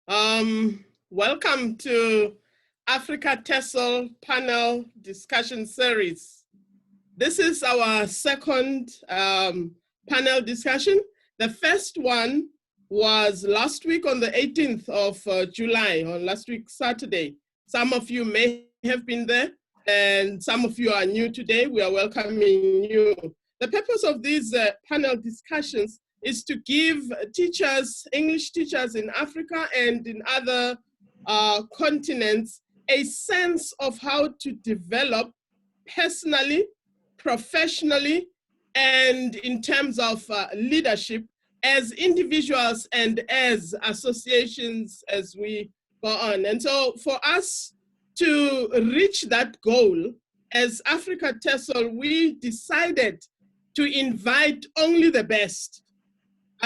Welcome to Africa TESOL panel discussion series. This is our second panel discussion. The first one was last week on the 18th of July, on last week Saturday. Some of you may have been there, and some of you are new today. We are welcoming you. The purpose of these panel discussions is to give teachers, English teachers in Africa and in other continents, a sense of how to develop personally, professionally, and in terms of leadership as individuals and as associations as we go on. And so for us to reach that goal, as Africa TESOL, we decided to invite only the best.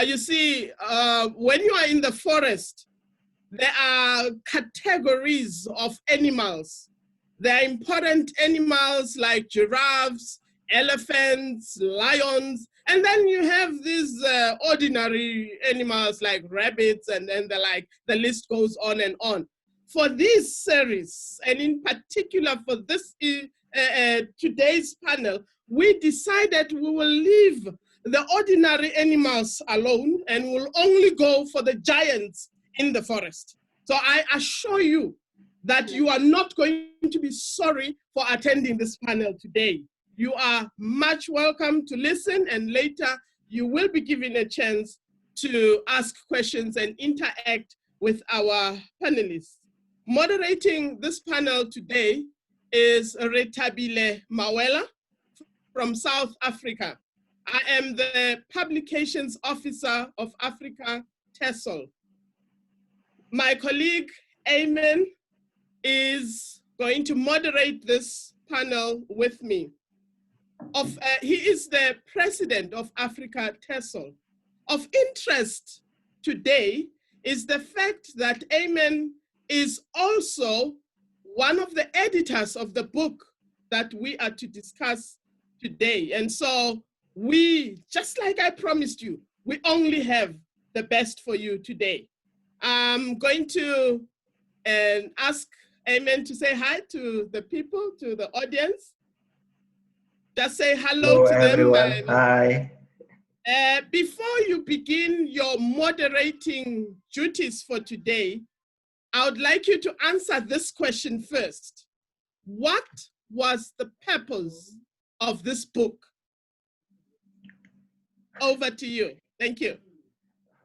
You see, when you are in the forest, there are categories of animals. There are important animals like giraffes, elephants, lions, and then you have these ordinary animals like rabbits, and then the list goes on and on. For this series, and in particular for this today's panel, we decided we will leave the ordinary animals alone and will only go for the giants in the forest. So I assure you that you are not going to be sorry for attending this panel today. You are much welcome to listen, and later you will be given a chance to ask questions and interact with our panelists. Moderating this panel today is Retabile Mawela from South Africa. I am the Publications Officer of Africa TESOL. My colleague, Aymen, is going to moderate this panel with me. He is the President of Africa TESOL. Of interest today is the fact that Aymen is also one of the editors of the book that we are to discuss today. And so we, just like I promised you, we only have the best for you today. I'm going to ask Aymen to say hi to the people, to the audience. Just say hello to everyone. them. Hi. Before you begin your moderating duties for today, I would like you to answer this question first. What was the purpose of this book? Over to you. Thank you.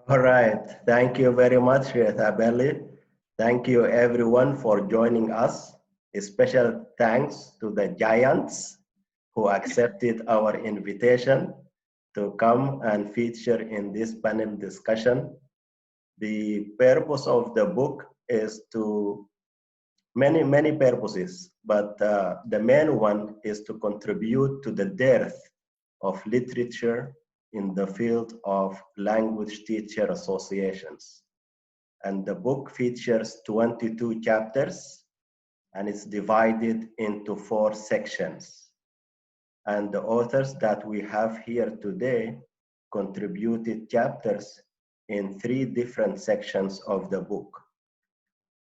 All right. Thank you very much, Retabile. Thank you, everyone, for joining us. A special thanks to the giants who accepted our invitation to come and feature in this panel discussion. The purpose of the book is to many purposes, but the main one is to contribute to the dearth of literature in the field of language teacher associations. And the book features 22 chapters, and it's divided into 4 sections. And the authors that we have here today contributed chapters in 3 different sections of the book.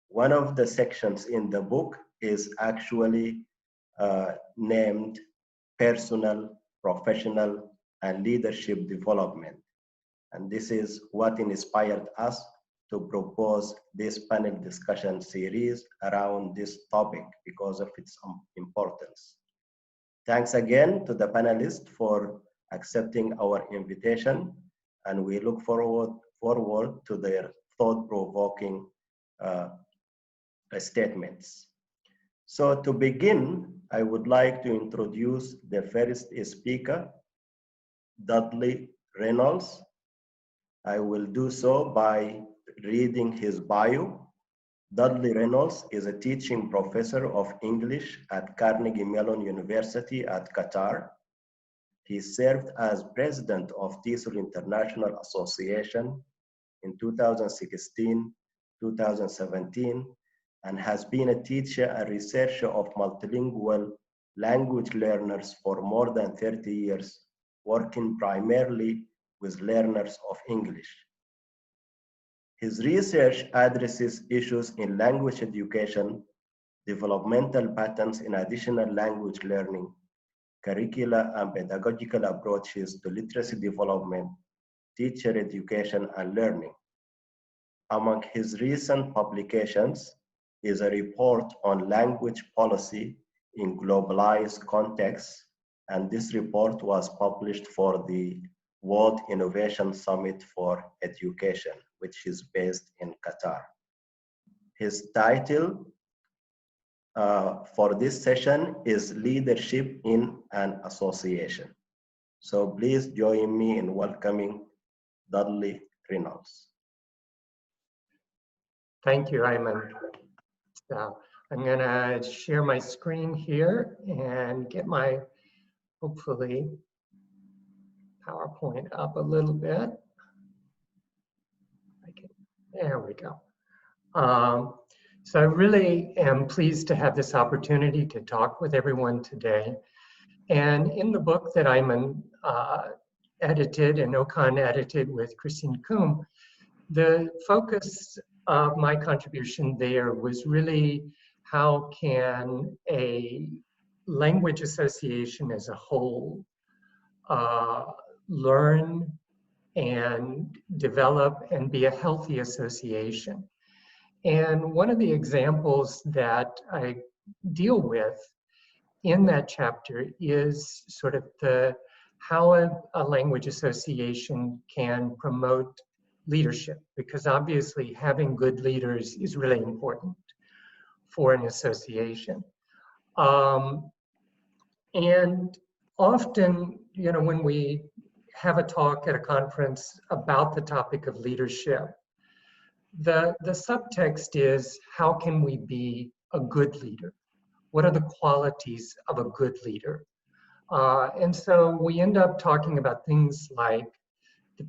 One of the sections in the book is actually named Personal, Professional, and Leadership Development. And this is what inspired us to propose this panel discussion series around this topic because of its importance. Thanks again to the panelists for accepting our invitation, and we look forward to their thought-provoking statements. So to begin, I would like to introduce the first speaker, Dudley Reynolds. I will do so by reading his bio. Dudley Reynolds is a teaching professor of English at Carnegie Mellon University at Qatar. He served as president of TESOL International Association in 2016, 2017, and has been a teacher and researcher of multilingual language learners for more than 30 years, working primarily with learners of English. His research addresses issues in language education, developmental patterns in additional language learning, curricula and pedagogical approaches to literacy development, teacher education and learning. Among his recent publications is a report on language policy in globalized contexts, and this report was published for the World Innovation Summit for Education, which is based in Qatar. His title for this session is Leadership in an Association. So please join me in welcoming Dudley Reynolds. Thank you, Aymen. So I'm gonna share my screen here and get my, hopefully, PowerPoint up a little bit. There we go. So I really am pleased to have this opportunity to talk with everyone today. And in the book that Aymen edited and Okon edited with Christine Coombe, the focus of my contribution there was really how can a language association as a whole learn and develop and be a healthy association. And one of the examples that I deal with in that chapter is sort of how a language association can promote leadership, because obviously having good leaders is really important for an association. And often, you know, when we have a talk at a conference about the topic of leadership, the subtext is, how can we be a good leader? What are the qualities of a good leader? And so we end up talking about things like,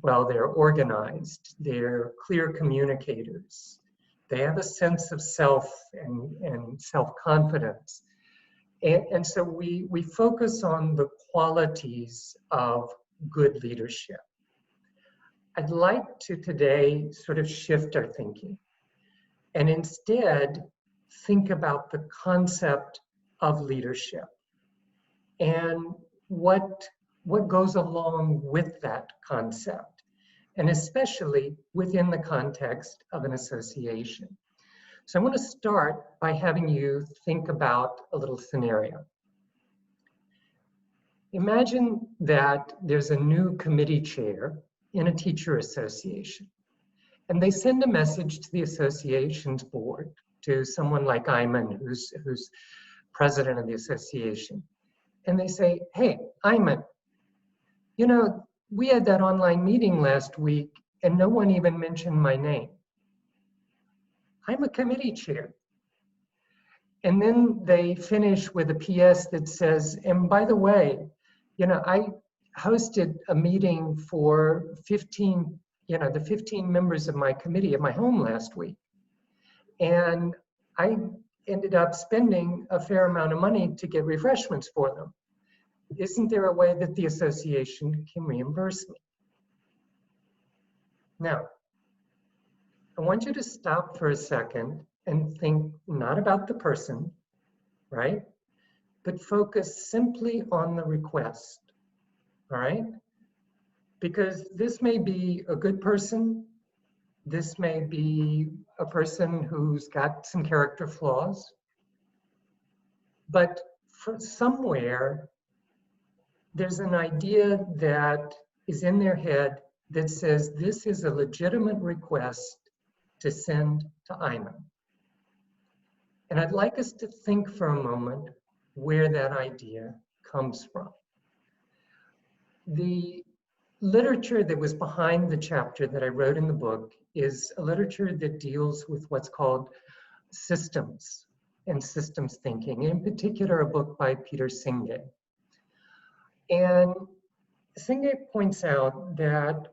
well, they're organized, they're clear communicators, they have a sense of self and self-confidence. And so we focus on the qualities of good leadership. I'd like to today sort of shift our thinking and instead think about the concept of leadership and what goes along with that concept, and especially within the context of an association. So I want to start by having you think about a little scenario. Imagine that there's a new committee chair in a teacher association, and they send a message to the association's board, to someone like Aymen, who's president of the association. And they say, hey, Aymen, you know, we had that online meeting last week and no one even mentioned my name. I'm a committee chair. And then they finish with a PS that says, and by the way, you know, I hosted a meeting for 15, you know, the 15 members of my committee at my home last week. And I ended up spending a fair amount of money to get refreshments for them. Isn't there a way that the association can reimburse me? Now, I want you to stop for a second and think not about the person, right? But focus simply on the request, all right? Because this may be a good person, this may be a person who's got some character flaws, but for somewhere, there's an idea that is in their head that says this is a legitimate request to send to Aymen. And I'd like us to think for a moment where that idea comes from. The literature that was behind the chapter that I wrote in the book is a literature that deals with what's called systems and systems thinking, in particular a book by Peter Senge. And Senge points out that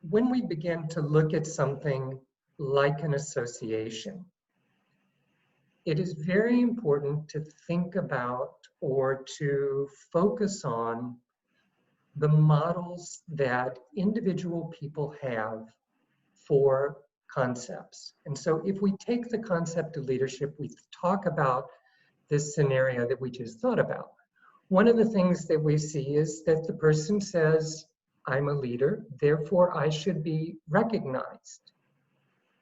when we begin to look at something like an association, it is very important to think about or to focus on the models that individual people have 4 concepts. And so if we take the concept of leadership, we talk about this scenario that we just thought about. One of the things that we see is that the person says, I'm a leader, therefore I should be recognized,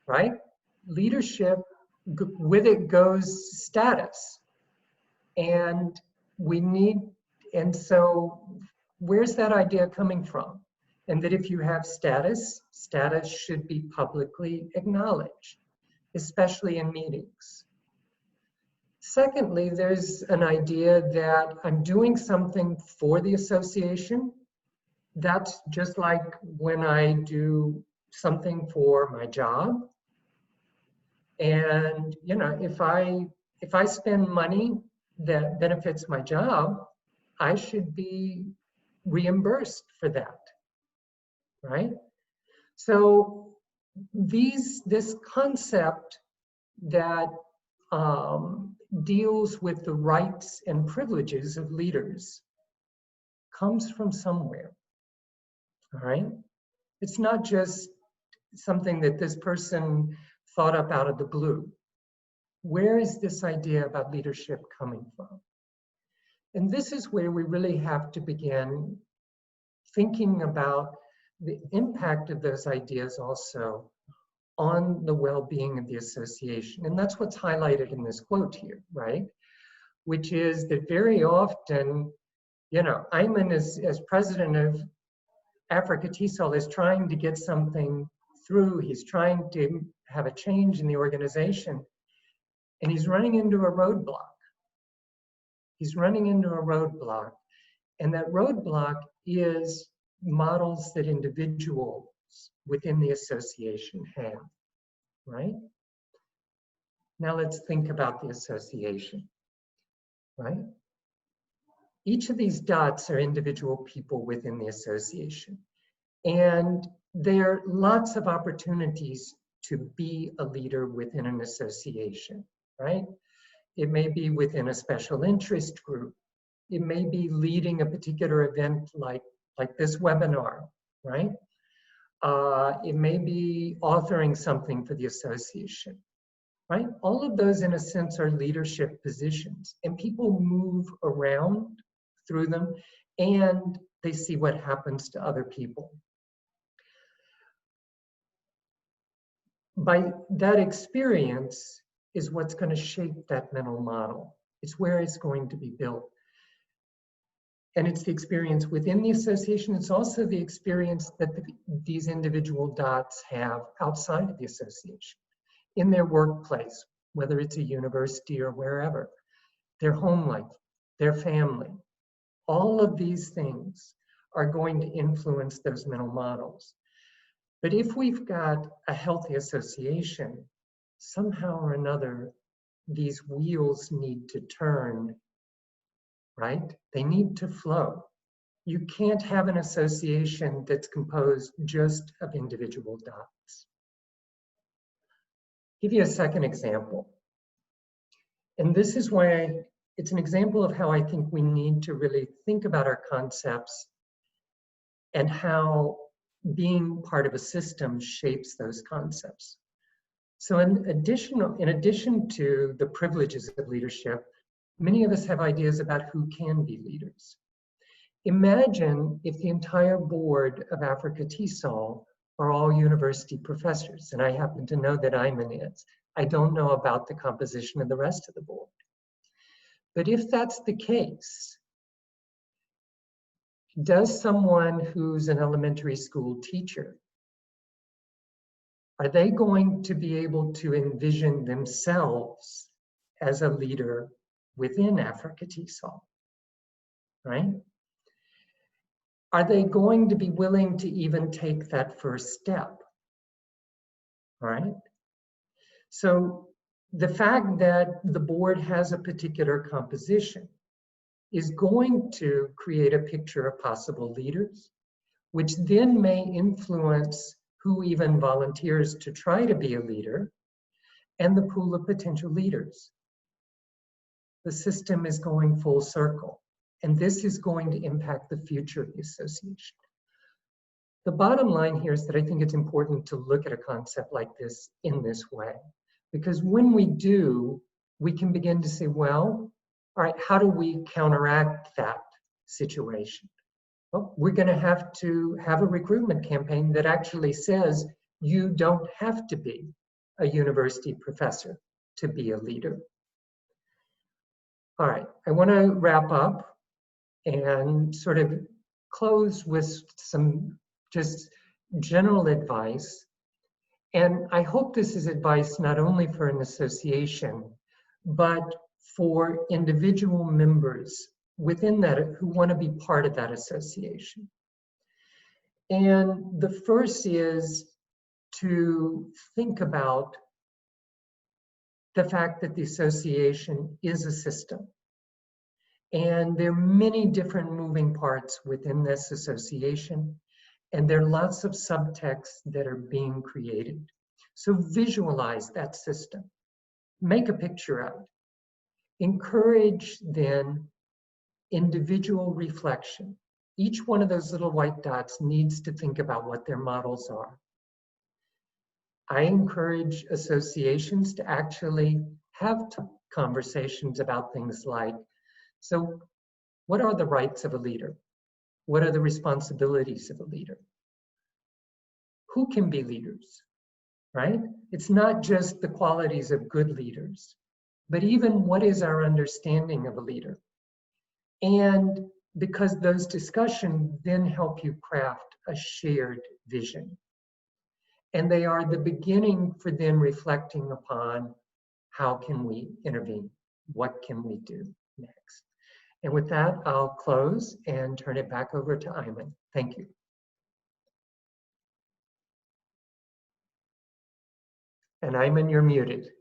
right? Leadership, with it goes status. And so where's that idea coming from? And that if you have status, status should be publicly acknowledged, especially in meetings. Secondly, there's an idea that I'm doing something for the association. That's just like when I do something for my job. And if I spend money that benefits my job, I should be reimbursed for that, right? So this concept that deals with the rights and privileges of leaders comes from somewhere, all right? It's not just something that this person thought up out of the blue. Where is this idea about leadership coming from? And this is where we really have to begin thinking about the impact of those ideas also on the well-being of the association. And that's what's highlighted in this quote here, right? Which is that very often, Aymen as president of Africa TESOL is trying to get something through. He's trying to have a change in the organization, and he's running into a roadblock. He's running into a roadblock, and that roadblock is models that individuals within the association have, right? Now let's think about the association, right? Each of these dots are individual people within the association, and there are lots of opportunities to be a leader within an association, right? It may be within a special interest group. It may be leading a particular event like this webinar, right? It may be authoring something for the association, right? All of those, in a sense, are leadership positions, and people move around through them, and they see what happens to other people. By that experience is what's going to shape that mental model. It's where it's going to be built. And it's the experience within the association. It's also the experience that these individual dots have outside of the association, in their workplace, whether it's a university or wherever, their home life, their family. All of these things are going to influence those mental models. But if we've got a healthy association, somehow or another, these wheels need to turn, right? They need to flow. You can't have an association that's composed just of individual dots. Give you a second example. And this is why it's an example of how I think we need to really think about our concepts and how being part of a system shapes those concepts. So in addition to the privileges of leadership, many of us have ideas about who can be leaders. Imagine if the entire board of Africa TESOL are all university professors, and I happen to know that Aymen is. I don't know about the composition of the rest of the board. But if that's the case, does someone who's an elementary school teacher, are they going to be able to envision themselves as a leader within Africa TESOL, right? Are they going to be willing to even take that first step, right? So the fact that the board has a particular composition is going to create a picture of possible leaders, which then may influence who even volunteers to try to be a leader, and the pool of potential leaders. The system is going full circle, and this is going to impact the future of the association. The bottom line here is that I think it's important to look at a concept like this in this way, because when we do, we can begin to say, well, all right, how do we counteract that situation? Well, we're going to have a recruitment campaign that actually says you don't have to be a university professor to be a leader. All right, I want to wrap up and sort of close with some just general advice. And I hope this is advice not only for an association, but for individual members within that who want to be part of that association. And the first is to think about the fact that the association is a system. And there are many different moving parts within this association, and there are lots of subtexts that are being created. So visualize that system. Make a picture of it. Encourage then individual reflection. Each one of those little white dots needs to think about what their models are. I encourage associations to actually have conversations about things like, so what are the rights of a leader? What are the responsibilities of a leader? Who can be leaders, right? It's not just the qualities of good leaders, but even what is our understanding of a leader? And because those discussions then help you craft a shared vision. And they are the beginning for then reflecting upon how can we intervene? What can we do next? And with that, I'll close and turn it back over to Aymen. Thank you. And Aymen, you're muted.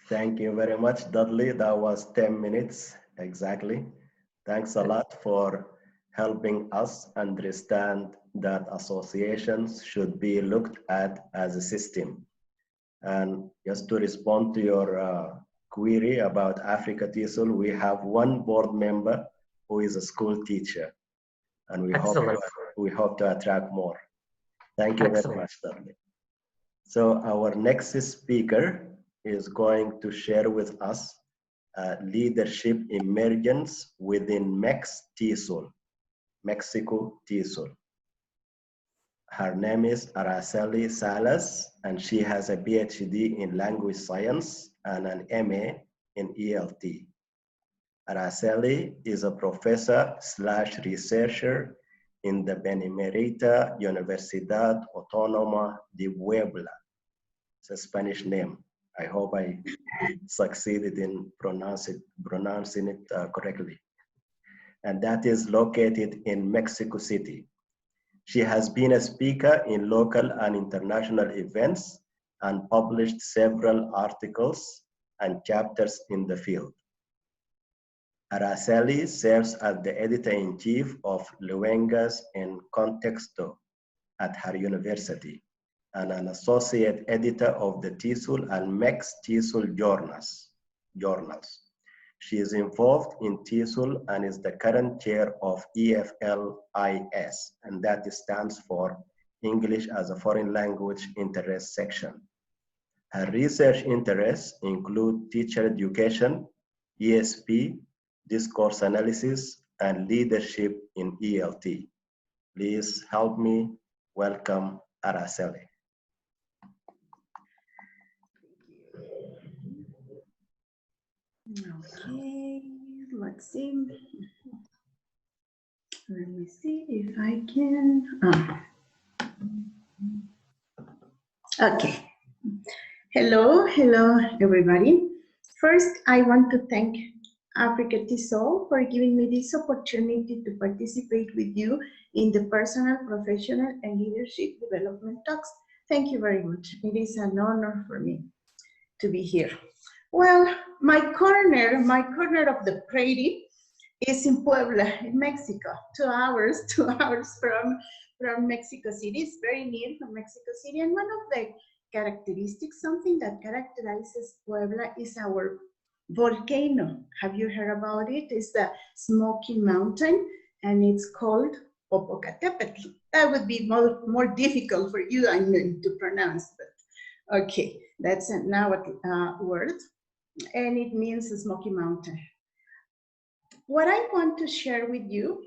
Thank you very much, Dudley. That was 10 minutes exactly. Thanks a lot for helping us understand that associations should be looked at as a system. And just to respond to your query about Africa TESOL, we have one board member who is a school teacher, and we hope to attract more. Thank you very much, Dudley. So our next speaker is going to share with us leadership emergence within TESOL, Mexico TESOL. Her name is Araceli Salas, and she has a PhD in language science and an MA in ELT. Araceli is a professor/researcher in the Benemérita Universidad Autónoma de Puebla. It's a Spanish name. I hope I succeeded in pronouncing it correctly. And that is located in Mexico City. She has been a speaker in local and international events and published several articles and chapters in the field. Araceli serves as the editor-in-chief of Luengas en Contexto at her university and an associate editor of the TESOL and TESOL journals. She is involved in TESOL and is the current chair of EFLIS, and that stands for English as a Foreign Language Interest section. Her research interests include teacher education, ESP, discourse analysis, and leadership in ELT. Please help me welcome Araceli. Okay, let's see. Let me see if I can. Okay. Hello, everybody. First, I want to thank Africa TESOL for giving me this opportunity to participate with you in the personal, professional, and leadership development talks. Thank you very much. It is an honor for me to be here. Well, my corner of the prairie is in Puebla, in Mexico. 2 hours from Mexico City. It's very near from Mexico City. And one of the characteristics, something that characterizes Puebla is our volcano. Have you heard about it? It's the Smoky Mountain, and it's called Popocatépetl. That would be more difficult for you, I mean, to pronounce, but okay, that's a Nahuatl word, and it means Smoky Mountain. What I want to share with you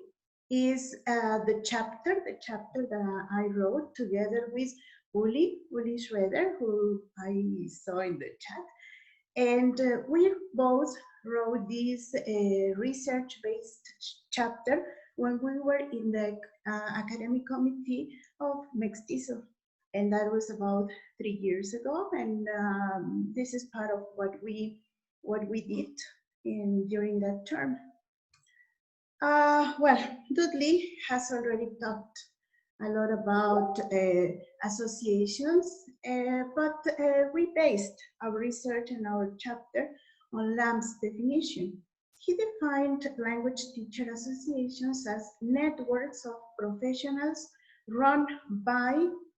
is the chapter that I wrote together with Uli Schroeder, who I saw in the chat. And we both wrote this research-based chapter when we were in the academic committee of TESOL. And that was about 3 years ago. And this is part of what we did during that term. Well, Dudley has already talked a lot about associations, but we based our research and our chapter on Lamb's definition. He defined language teacher associations as networks of professionals run by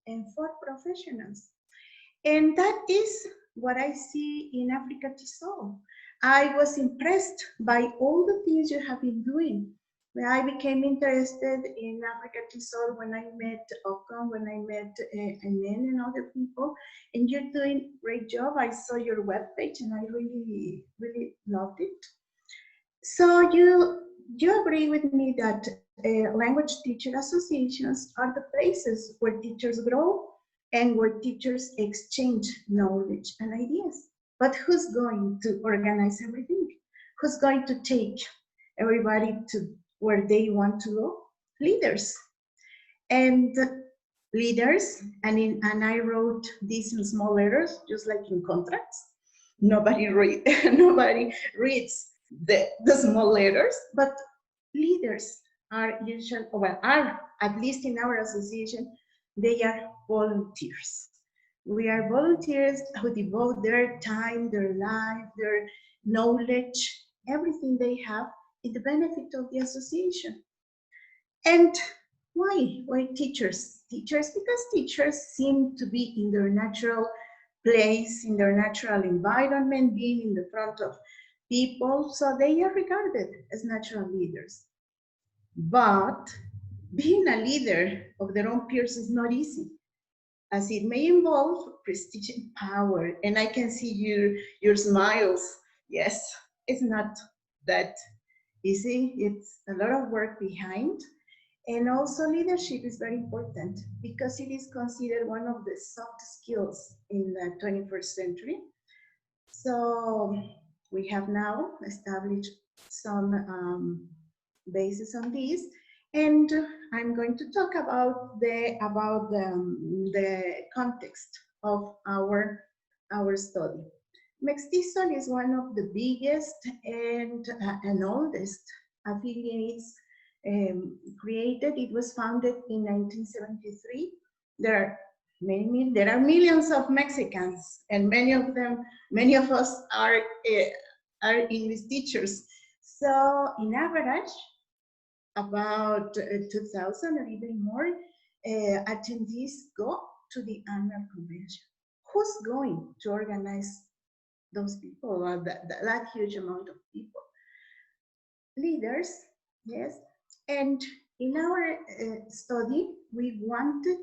and for professionals. And that is what I see in Africa TESOL. I was impressed by all the things you have been doing. I became interested in Africa TESOL when I met Okon, when I met Aymen and other people, and you're doing a great job. I saw your webpage and I really, really loved it. So you agree with me that language teacher associations are the places where teachers grow and where teachers exchange knowledge and ideas. But who's going to organize everything? Who's going to take everybody to where they want to go? Leaders. And leaders, and I wrote these in small letters, just like in contracts. Nobody reads the small letters, but leaders are usually, well, are, at least in our association, they are volunteers. We are volunteers who devote their time, their life, their knowledge, everything they have in the benefit of the association. And why? Why teachers? Teachers, because teachers seem to be in their natural place, in their natural environment, being in the front of people, so they are regarded as natural leaders. But being a leader of their own peers is not easy, as it may involve prestige and power. And I can see your smiles. Yes, it's not that easy. It's a lot of work behind. And also leadership is very important because it is considered one of the soft skills in the 21st century. So we have now established some basis on this. And I'm going to talk about the context of our study. TESOL is one of the biggest and oldest affiliates created. It was founded in 1973. There are millions of Mexicans, and many of us are English teachers. So in average, about 2,000 or even more attendees go to the annual convention. Who's going to organize those people, or that huge amount of people? Leaders, yes. And in our study, we wanted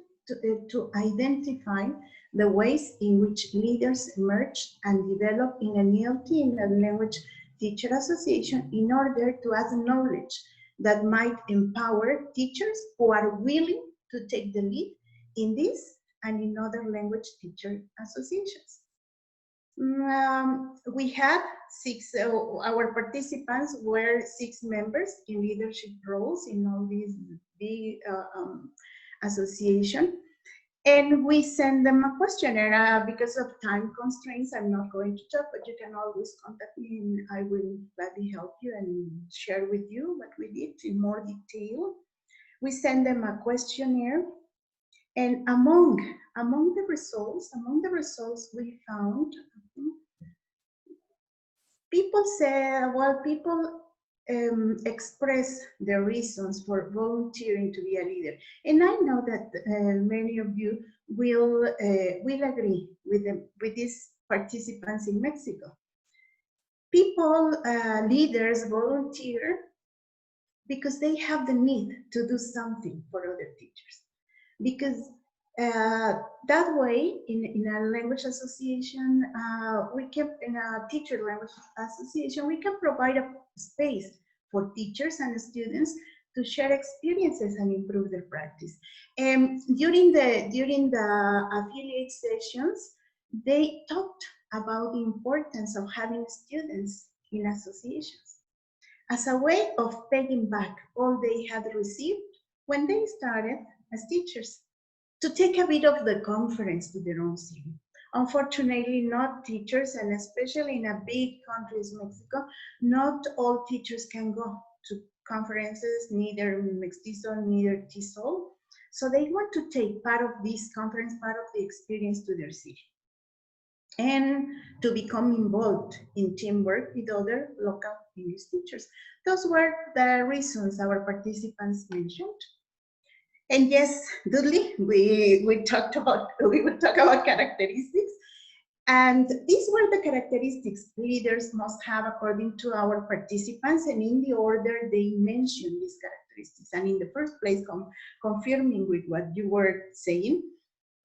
to identify the ways in which leaders emerge and develop in an ELT, in a language teacher association, in order to add knowledge that might empower teachers who are willing to take the lead in this and in other language teacher associations. We had our participants were 6 members in leadership roles in all these big associations. And we send them a questionnaire. Because of time constraints, I'm not going to talk, but you can always contact me and I will gladly help you and share with you what we did in more detail. We send them a questionnaire, and among the results we found, people say, well, people express their reasons for volunteering to be a leader. And I know that many of you will agree with these participants in Mexico. Leaders volunteer because they have the need to do something for other teachers. Because that way, in a language association, in a teacher language association, we can provide a space for teachers and students to share experiences and improve their practice. And during the affiliate sessions, they talked about the importance of having students in associations as a way of paying back all they had received when they started as teachers, to take a bit of the conference to their own city. Unfortunately, not teachers, and especially in a big country as Mexico, not all teachers can go to conferences, neither Mestizo, neither TESOL. So they want to take part of this conference, part of the experience to their city, and to become involved in teamwork with other local English teachers. Those were the reasons our participants mentioned. And yes, Dudley, we will talk about characteristics. And these were the characteristics leaders must have according to our participants, and in the order they mentioned these characteristics. And in the first place, confirming with what you were saying,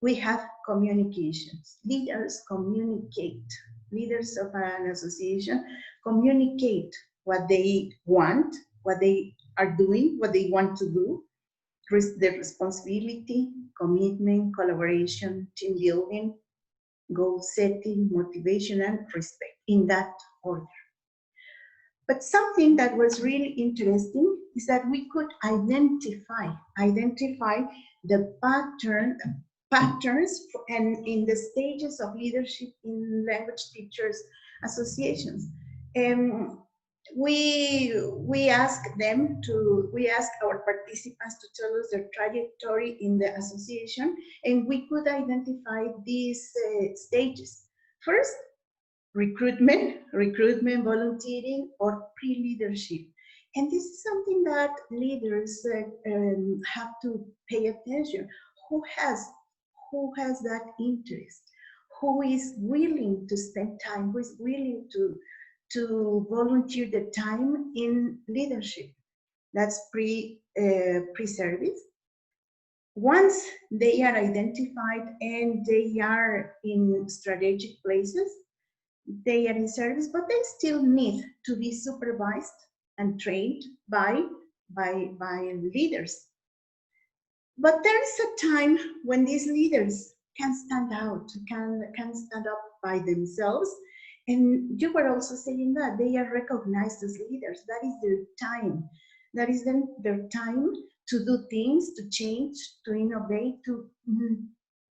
we have communications. Leaders communicate. Leaders of an association communicate what they want, what they are doing, what they want to do, their responsibility, commitment, collaboration, team building, goal setting, motivation, and respect, in that order. But something that was really interesting is that we could identify the patterns and in the stages of leadership in language teachers associations. We asked our participants to tell us their trajectory in the association, and we could identify these stages. First, recruitment, volunteering, or pre-leadership. And this is something that leaders have to pay attention. Who has that interest? Who is willing to spend time? Who is willing to volunteer the time in leadership? That's pre-service. Once they are identified and they are in strategic places, they are in service, but they still need to be supervised and trained by leaders. But there is a time when these leaders can stand out, can stand up by themselves. And you were also saying that they are recognized as leaders. That is their time. That is their time to do things, to change, to innovate.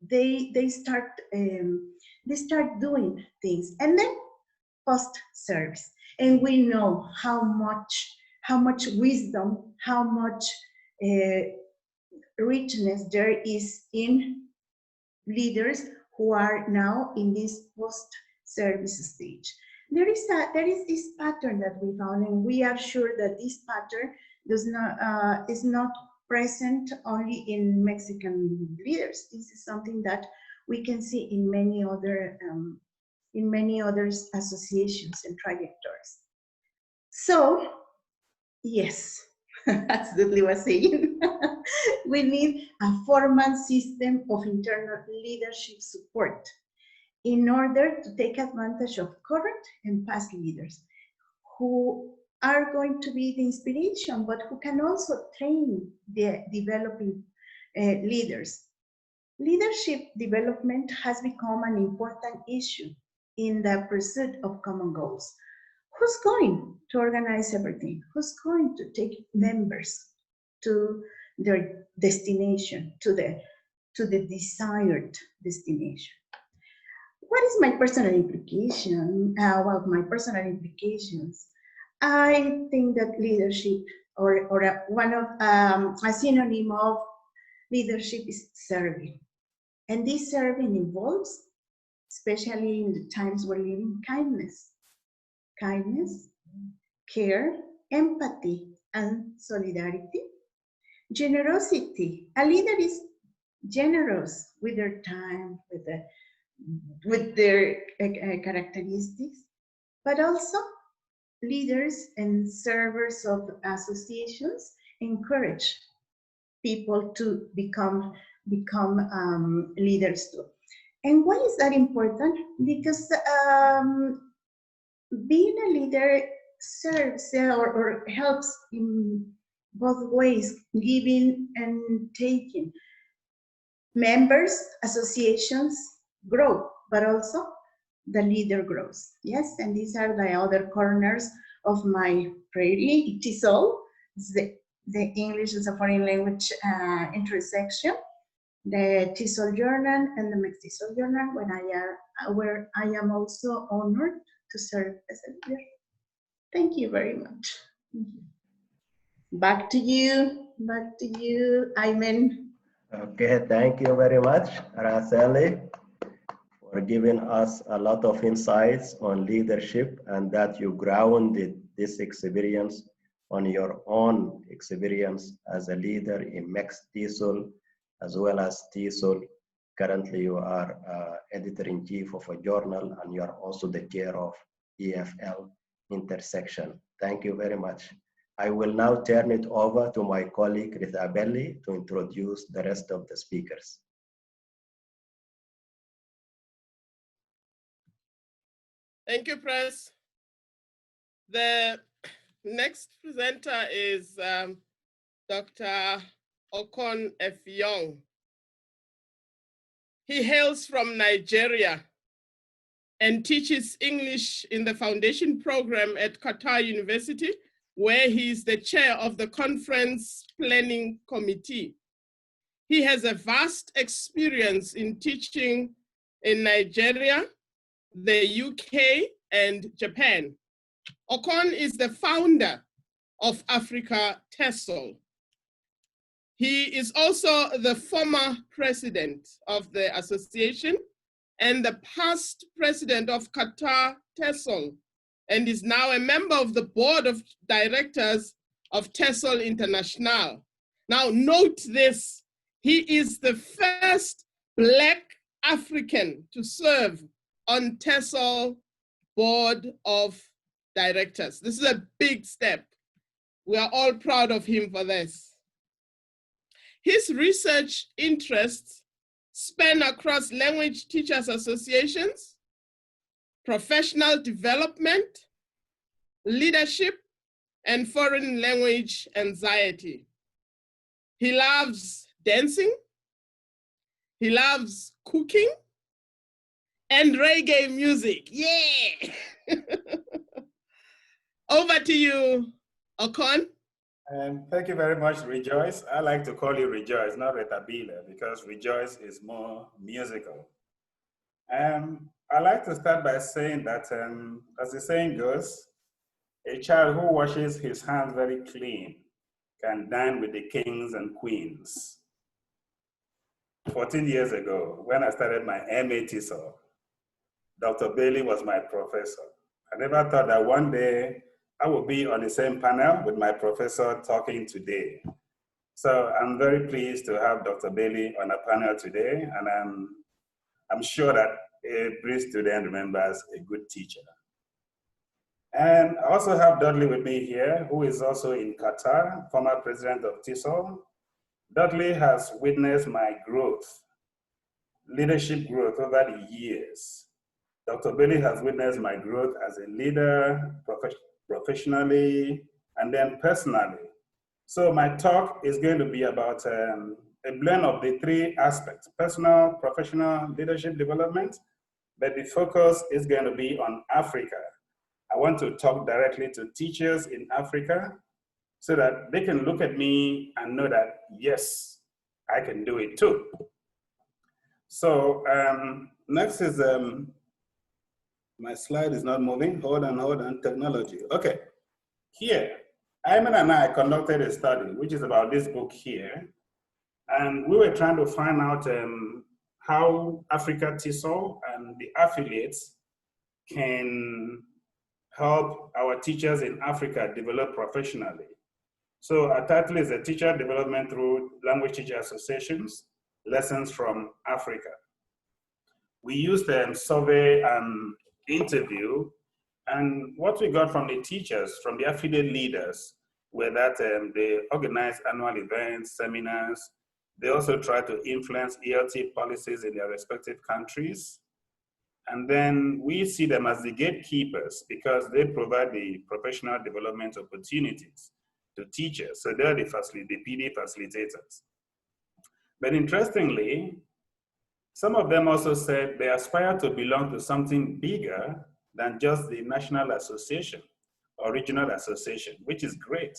They start doing things, and then post-service. And we know how much wisdom, how much richness there is in leaders who are now in this post-service stage. There is this pattern that we found, and we are sure that this pattern is not present only in Mexican leaders. This is something that we can see in many other associations and trajectories. So, yes, as Dudley was saying, we need a formal system of internal leadership support in order to take advantage of current and past leaders who are going to be the inspiration, but who can also train the developing leaders. Leadership development has become an important issue in the pursuit of common goals. Who's going to organize everything? Who's going to take members to their destination, to the desired destination? What is my personal implication? Well, my personal implications. I think that leadership, or a synonym of leadership, is serving. And this serving involves, especially in the times we're living, kindness, care, empathy, and solidarity. Generosity. A leader is generous with their time, with their characteristics, but also leaders and servers of associations encourage people to become leaders too. And why is that important? Because being a leader serves or helps in both ways, giving and taking. Members, associations grow, but also the leader grows. Yes, and these are the other corners of my prairie. TESOL, the English as a foreign language intersection, the TESOL journal and the Mixed TESOL journal, where I am also honored to serve as a leader. Thank you very much. Back to you, Aymen. Okay, thank you very much, Araceli, for giving us a lot of insights on leadership, and that you grounded this experience on your own experience as a leader in Mixed TESOL, as well as TESOL. Currently, you are editor-in-chief of a journal, and you are also the chair of EFL Intersection. Thank you very much. I will now turn it over to my colleague, Rita Belli, to introduce the rest of the speakers. Thank you, Press. The next presenter is Dr. Okon Effiong. He hails from Nigeria and teaches English in the foundation program at Qatar University, where he is the chair of the conference planning committee. He has a vast experience in teaching in Nigeria, the UK, and Japan. Okon is the founder of Africa TESOL. He is also the former president of the association and the past president of Qatar TESOL, and is now a member of the board of directors of TESOL International. Now note this, he is the first Black African to serve on TESOL board of directors. This is a big step. We are all proud of him for this. His research interests span across language teachers associations, professional development, leadership, and foreign language anxiety. He loves dancing, he loves cooking, and reggae music. Yeah! Over to you, Okon. Thank you very much, Rejoice. I like to call you Rejoice, not Retabile, because Rejoice is more musical. I like to start by saying that, as the saying goes, a child who washes his hands very clean can dine with the kings and queens. 14 years ago, when I started my MA TESOL, Dr. Bailey was my professor. I never thought that one day I would be on the same panel with my professor talking today. So I'm very pleased to have Dr. Bailey on a panel today, and I'm sure that every student remembers a good teacher. And I also have Dudley with me here, who is also in Qatar, former president of TESOL. Dudley has witnessed my growth, leadership growth over the years. Dr. Bailey has witnessed my growth as a leader, professionally, and then personally. So my talk is going to be about a blend of the three aspects: personal, professional, leadership development, but the focus is going to be on Africa. I want to talk directly to teachers in Africa so that they can look at me and know that, yes, I can do it too. So next is, my slide is not moving. Hold on, technology. Okay, here, Aymen and I conducted a study, which is about this book here. And we were trying to find out how Africa TESOL and the affiliates can help our teachers in Africa develop professionally. So our title is a Teacher Development Through Language Teacher Associations, Lessons from Africa. We used a survey and interview, And what we got from the teachers, from the affiliate leaders, were that they organized annual events, seminars. They also try to influence ELT policies in their respective countries. And then we see them as the gatekeepers because they provide the professional development opportunities to teachers. So they're the PD facilitators. But interestingly, some of them also said they aspire to belong to something bigger than just the national association or regional association, which is great.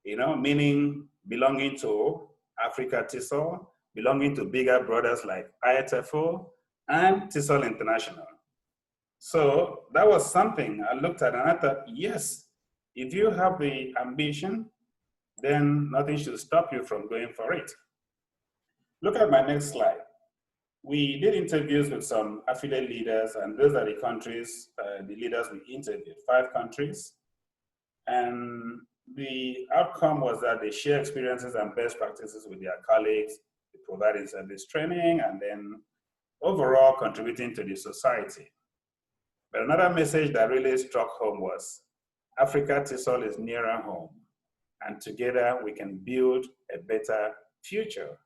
You know, meaning belonging to Africa TESOL, belonging to bigger brothers like ITFO and TESOL International. So that was something I looked at and I thought, yes, if you have the ambition, then nothing should stop you from going for it. Look at my next slide. We did interviews with some affiliate leaders, and those are the countries, the leaders we interviewed, 5 countries. And the outcome was that they share experiences and best practices with their colleagues, they provide in-service training, and then overall contributing to the society. But another message that really struck home was, Africa TESOL is nearer home, and together we can build a better future.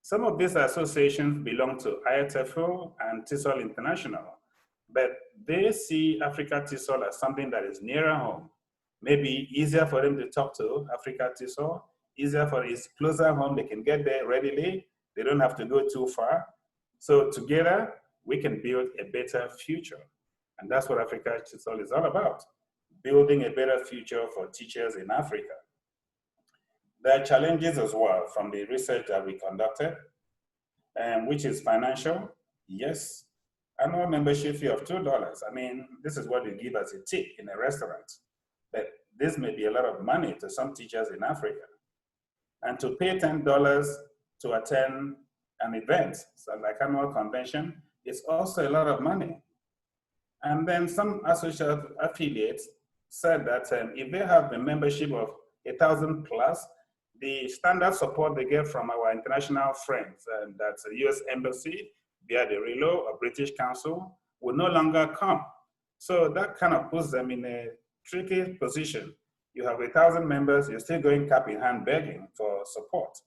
Some of these associations belong to ITFO and TESOL International, but they see Africa TESOL as something that is nearer home. Maybe easier for them to talk to Africa TESOL, easier for it's closer home, they can get there readily, they don't have to go too far. So together, we can build a better future. And that's what Africa TESOL is all about, building a better future for teachers in Africa. There are challenges as well from the research that we conducted, which is financial. Yes, annual membership fee of $2. I mean, this is what you give as a tip in a restaurant. But this may be a lot of money to some teachers in Africa. And to pay $10 to attend an event, so like annual convention, it's also a lot of money. And then some associate affiliates said that if they have a membership of 1,000 plus, the standard support they get from our international friends, and that's the US Embassy, via the RELO or British Council, will no longer come. So that kind of puts them in a tricky position. You have 1,000 members, you're still going cap in hand begging for support,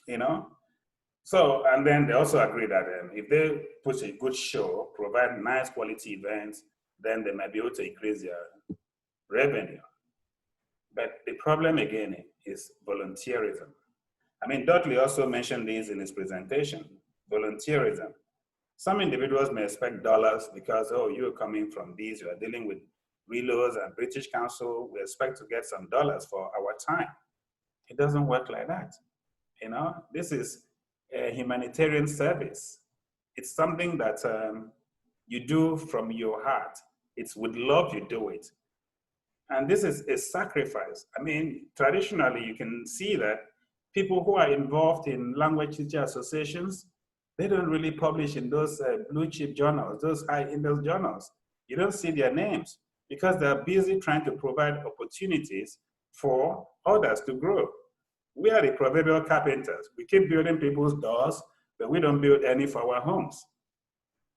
you know? So, and then they also agree that if they put a good show, provide nice quality events, then they might be able to increase their revenue. But the problem again is volunteerism. I mean, Dudley also mentioned this in his presentation, volunteerism. Some individuals may expect dollars because, oh, you're coming from these, you are dealing with RELOs and British Council, we expect to get some dollars for our time. It doesn't work like that. You know, this is a humanitarian service. It's something that you do from your heart. It's with love you do it. And this is a sacrifice. I mean, traditionally, you can see that people who are involved in language teacher associations, they don't really publish in those blue chip journals, those high index journals. You don't see their names because they're busy trying to provide opportunities for others to grow. We are the proverbial carpenters. We keep building people's doors, but we don't build any for our homes.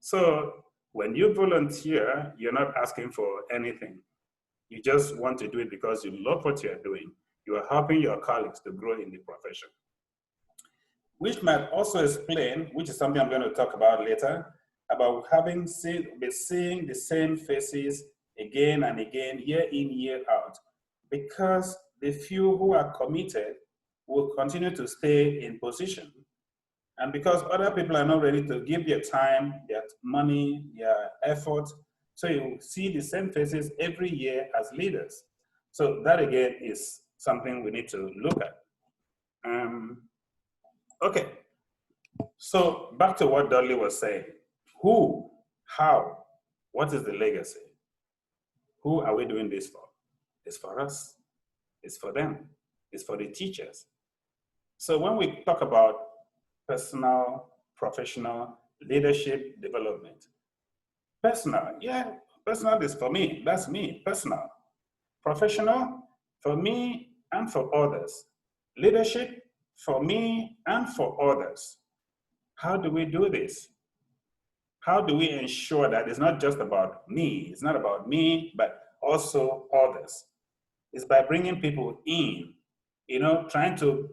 So when you volunteer, you're not asking for anything. You just want to do it because you love what you're doing. You are helping your colleagues to grow in the profession. Which might also explain, which is something I'm going to talk about later, about having been seeing the same faces again and again, year in, year out, because the few who are committed will continue to stay in position. And because other people are not ready to give their time, their money, their effort, so you see the same faces every year as leaders. So that again is something we need to look at. Okay, so back to what Dudley was saying. Who, how, what is the legacy? Who are we doing this for? It's for us, it's for them, it's for the teachers. So when we talk about personal, professional leadership development, personal, yeah, personal is for me, that's me, personal. Professional, for me and for others. Leadership, for me and for others. How do we do this? how do we ensure that it's not just about me, it's not about me, but also others? It's by bringing people in, you know, trying to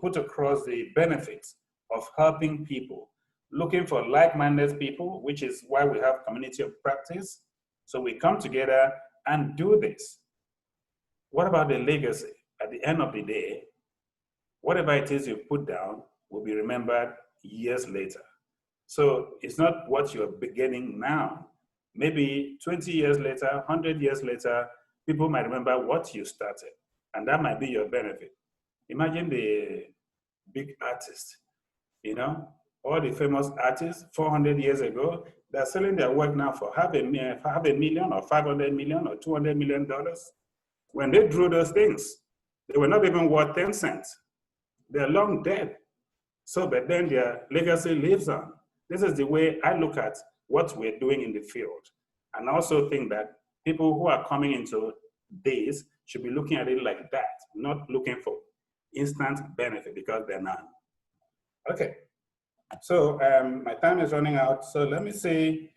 put across the benefits of helping people, looking for like-minded people, which is why we have community of practice. So we come together and do this. What about the legacy? At the end of the day, whatever it is you put down will be remembered years later. So it's not what you're beginning now. Maybe 20 years later, 100 years later, people might remember what you started, and that might be your benefit. Imagine the big artists, you know, all the famous artists 400 years ago, they're selling their work now for half a million or 500 million or $200 million. When they drew those things, they were not even worth 10 cents. They're long dead. So, but then their legacy lives on. This is the way I look at what we're doing in the field. And I also think that people who are coming into this should be looking at it like that, not looking for instant benefit, because they're none. Okay, so my time is running out. So let me say,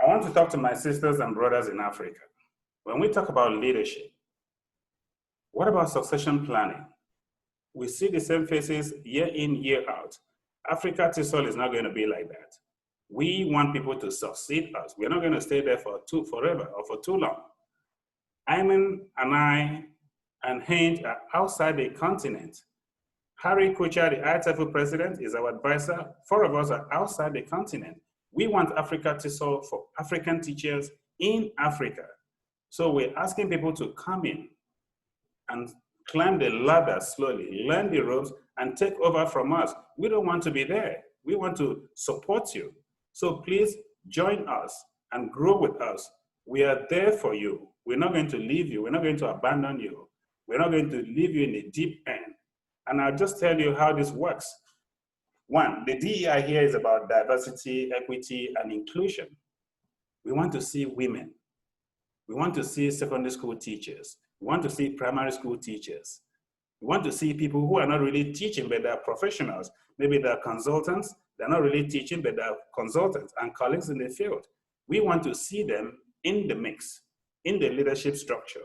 I want to talk to my sisters and brothers in Africa. When we talk about leadership, what about succession planning? We see the same faces year in, year out. Africa TESOL is not going to be like that. We want people to succeed us. We're not going to stay there forever or for too long. Aymen and I and Hint are outside the continent. Harry Kucha, the ITF president, is our advisor. 4 of us are outside the continent. We want Africa TESOL for African teachers in Africa. So we're asking people to come in and climb the ladder slowly, learn the ropes, and take over from us. We don't want to be there. We want to support you. So please join us and grow with us. We are there for you. We're not going to leave you. We're not going to abandon you. We're not going to leave you in the deep end. And I'll just tell you how this works. 1, the DEI here is about diversity, equity, and inclusion. We want to see women. We want to see secondary school teachers. We want to see primary school teachers. We want to see people who are not really teaching, but they're professionals. Maybe they're consultants. They're not really teaching, but they're consultants and colleagues in the field. We want to see them in the mix, in the leadership structure,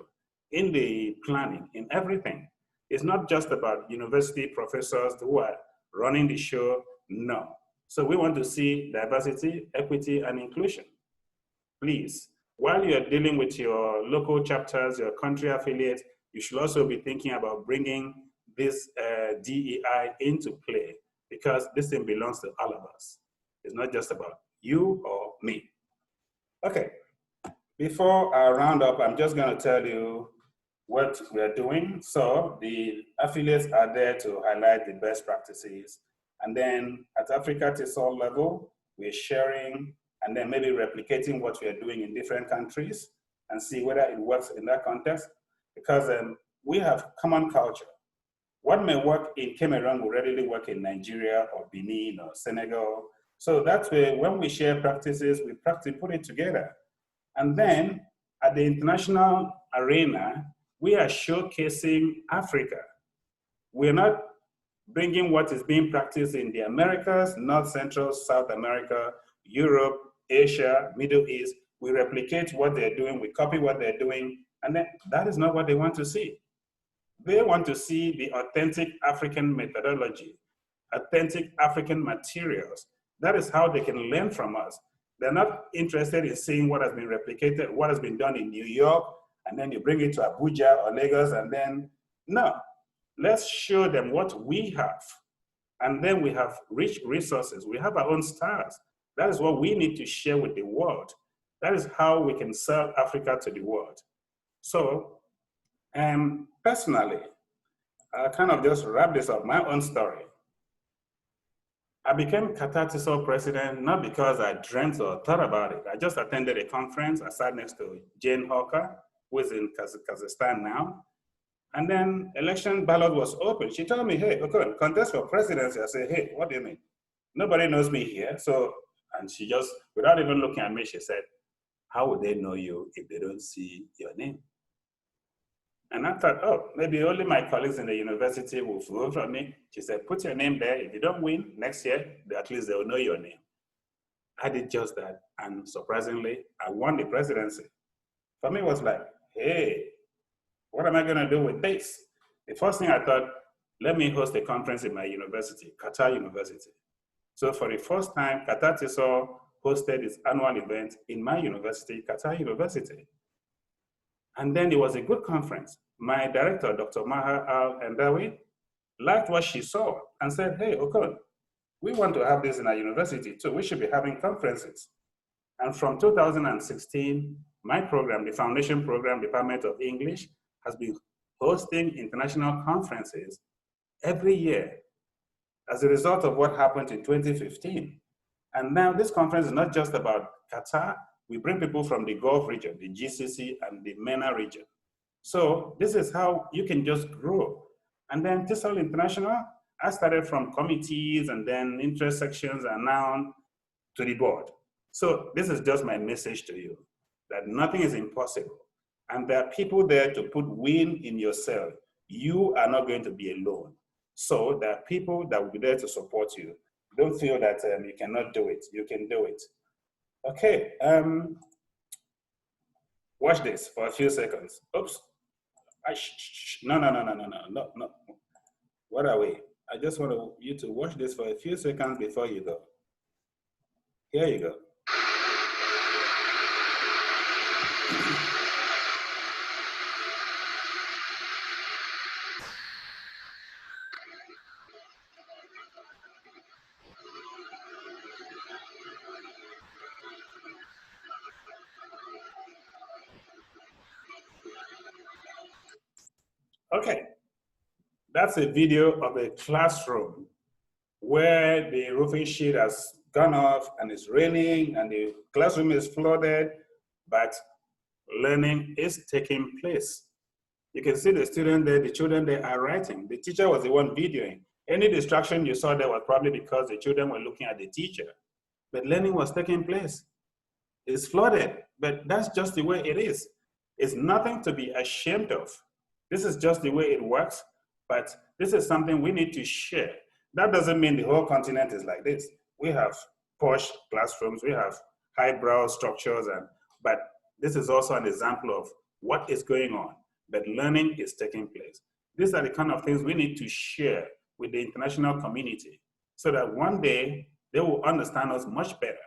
in the planning, in everything. It's not just about university professors who are running the show, no. So we want to see diversity, equity, and inclusion. Please, while you're dealing with your local chapters, your country affiliates, you should also be thinking about bringing this DEI into play, because this thing belongs to all of us. It's not just about you or me. Okay, before I round up, I'm just gonna tell you what we're doing. So the affiliates are there to highlight the best practices. And then at Africa TESOL level, we're sharing and then maybe replicating what we are doing in different countries and see whether it works in that context. Because we have common culture. What may work in Cameroon will readily work in Nigeria or Benin or Senegal. So that way, when we share practices, we put it together. And then at the international arena, we are showcasing Africa. We're not bringing what is being practiced in the Americas, North Central, South America, Europe, Asia, Middle East. We replicate what they're doing, we copy what they're doing, and then that is not what they want to see. They want to see the authentic African methodology, authentic African materials. That is how they can learn from us. They're not interested in seeing what has been replicated, what has been done in New York, and then you bring it to Abuja or Lagos, and then, no. Let's show them what we have. And then we have rich resources. We have our own stars. That is what we need to share with the world. That is how we can sell Africa to the world. So, personally, I kind of just wrap this up, my own story. I became Qatar TESOL president not because I dreamt or thought about it. I just attended a conference. I sat next to Jane Hawker, who is in Kazakhstan now. And then election ballot was open. She told me, hey, okay, contest for presidency. I said, hey, what do you mean? Nobody knows me here. So, and she just, without even looking at me, she said, how would they know you if they don't see your name? And I thought, oh, maybe only my colleagues in the university will vote for me. She said, put your name there. If you don't win next year, at least they'll know your name. I did just that. And surprisingly, I won the presidency. For me, it was like, hey, what am I going to do with this? The first thing I thought, let me host a conference in my university, Qatar University. So for the first time, Qatar TESOL hosted its annual event in my university, Qatar University. And then it was a good conference. My director, Dr. Maha Al-Endawi, liked what she saw and said, hey, Okon, we want to have this in our university too. We should be having conferences. And from 2016, my program, the Foundation Program, Department of English, has been hosting international conferences every year as a result of what happened in 2015. And now this conference is not just about Qatar. We bring people from the Gulf region, the GCC, and the MENA region. So this is how you can just grow. And then TESOL International, I started from committees and then interest sections and now to the board. So this is just my message to you, that nothing is impossible. And there are people there to put wind in your sail. You are not going to be alone. So there are people that will be there to support you. Don't feel that you cannot do it. You can do it. Okay, watch this for a few seconds. Oops. No. What are we? I just want you to watch this for a few seconds before you go. Here you go. Okay, that's a video of a classroom where the roofing sheet has gone off and it's raining and the classroom is flooded, but learning is taking place. You can see the student there, the children there are writing. The teacher was the one videoing. Any distraction you saw there was probably because the children were looking at the teacher, but learning was taking place. It's flooded, but that's just the way it is. It's nothing to be ashamed of. This is just the way it works, but this is something we need to share. That doesn't mean the whole continent is like this. We have posh classrooms, we have highbrow structures, but this is also an example of what is going on, but learning is taking place. These are the kind of things we need to share with the international community so that one day they will understand us much better.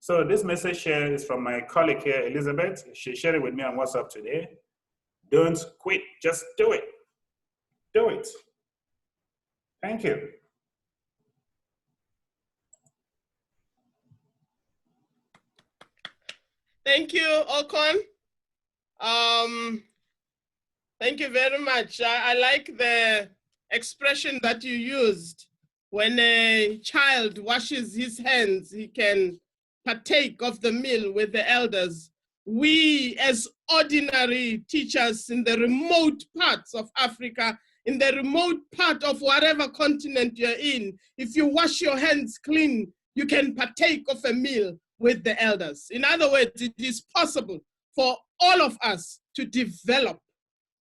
So this message here is from my colleague here, Elizabeth. She shared it with me on WhatsApp today. Don't quit, just do it. Do it. Thank you. Thank you, Okon. Thank you very much. I like the expression that you used. When a child washes his hands, he can partake of the meal with the elders. We, as ordinary teachers in the remote parts of Africa, in the remote part of whatever continent you're in, if you wash your hands clean, you can partake of a meal with the elders. In other words, it is possible for all of us to develop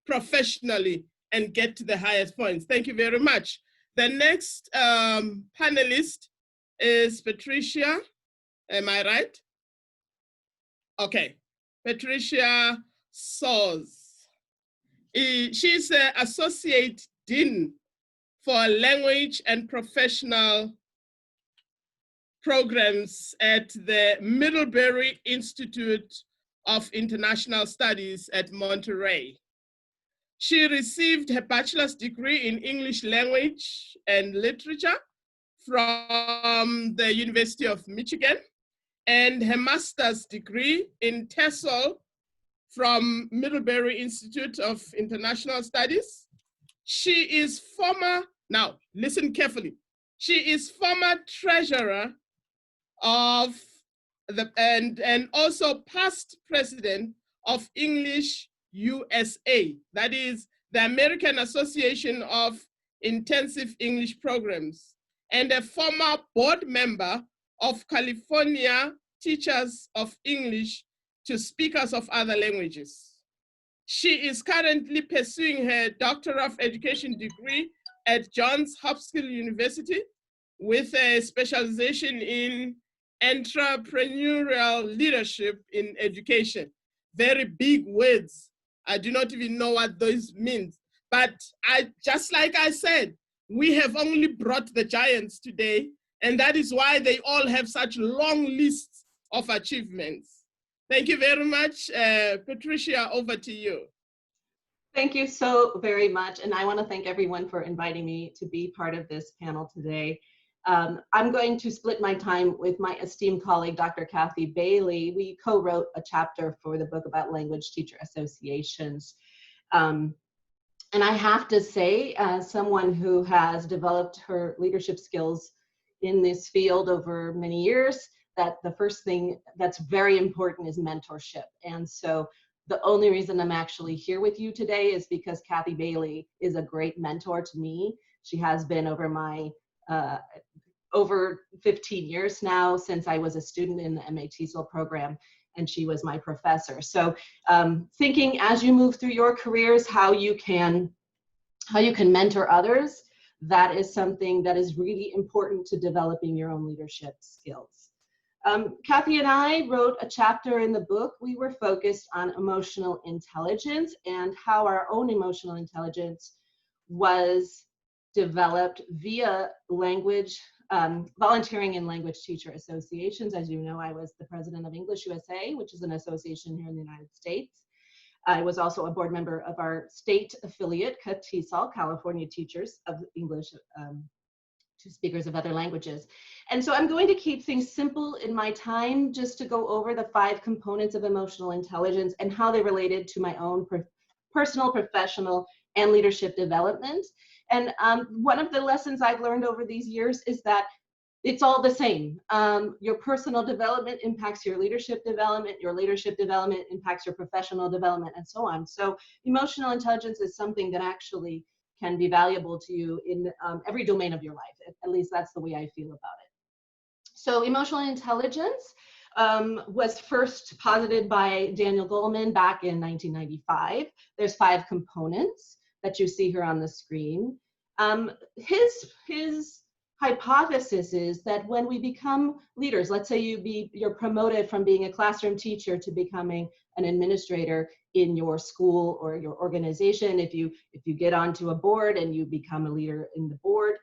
professionally and get to the highest points. Thank you very much. The next panelist is Patricia. Am I right? Okay, Patricia Saws. She's an Associate Dean for Language and Professional Programs at the Middlebury Institute of International Studies at Monterey. She received her bachelor's degree in English Language and Literature from the University of Michigan and her master's degree in TESOL from Middlebury Institute of International Studies. She is former, now listen carefully, she is former treasurer of the, and also past president of English USA, that is the American Association of Intensive English Programs, and a former board member of California Teachers of English to Speakers of Other Languages. She is currently pursuing her Doctor of Education degree at Johns Hopkins University with a specialization in entrepreneurial leadership in education. Very big words. I do not even know what those mean. But just like I said, we have only brought the giants today, and that is why they all have such long lists of achievements. Thank you very much. Patricia, over to you. Thank you so very much. And I want to thank everyone for inviting me to be part of this panel today. I'm going to split my time with my esteemed colleague, Dr. Kathy Bailey. We co-wrote a chapter for the book about language teacher associations. And I have to say, as someone who has developed her leadership skills in this field over many years, that the first thing that's very important is mentorship. And so the only reason I'm actually here with you today is because Kathy Bailey is a great mentor to me. She has been over my over 15 years now since I was a student in the MA TESOL program, and she was my professor. So thinking as you move through your careers, how you can mentor others, that is something that is really important to developing your own leadership skills. Kathy and I wrote a chapter in the book. We were focused on emotional intelligence and how our own emotional intelligence was developed via language, volunteering in language teacher associations. As you know, I was the president of English USA, which is an association here in the United States. I was also a board member of our state affiliate, TESOL, California Teachers of English to Speakers of Other Languages. And so I'm going to keep things simple in my time, just to go over the 5 components of emotional intelligence and how they related to my own personal, professional, and leadership development. And one of the lessons I've learned over these years is that it's all the same. Your personal development impacts your leadership development impacts your professional development, and so on. So emotional intelligence is something that actually can be valuable to you in every domain of your life. At least that's the way I feel about it. So emotional intelligence was first posited by Daniel Goleman back in 1995. There's 5 components that you see here on the screen. His hypothesis is that when we become leaders, let's say you're promoted from being a classroom teacher to becoming an administrator in your school or your organization, if you get onto a board and you become a leader in the board,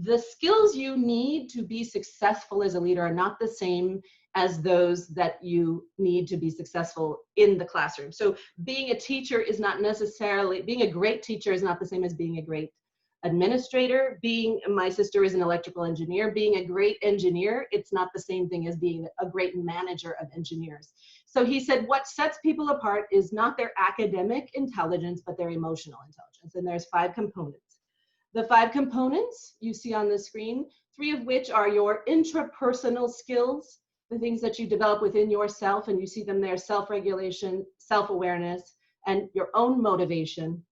the skills you need to be successful as a leader are not the same as those that you need to be successful in the classroom. So being a teacher is not necessarily, being a great teacher is not the same as being a great administrator. My sister is an electrical engineer. Being a great engineer, it's not the same thing as being a great manager of engineers. So he said what sets people apart is not their academic intelligence, but their emotional intelligence. And there's 5 components. The 5 components you see on the screen, 3 of which are your intrapersonal skills, the things that you develop within yourself, and you see them there: self-regulation, self-awareness, and your own motivation.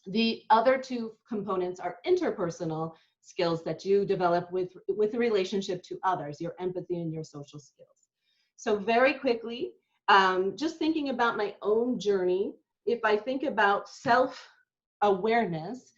The other 2 components are interpersonal skills that you develop with a relationship to others, your empathy and your social skills. So very quickly, just thinking about my own journey, if I think about self-awareness,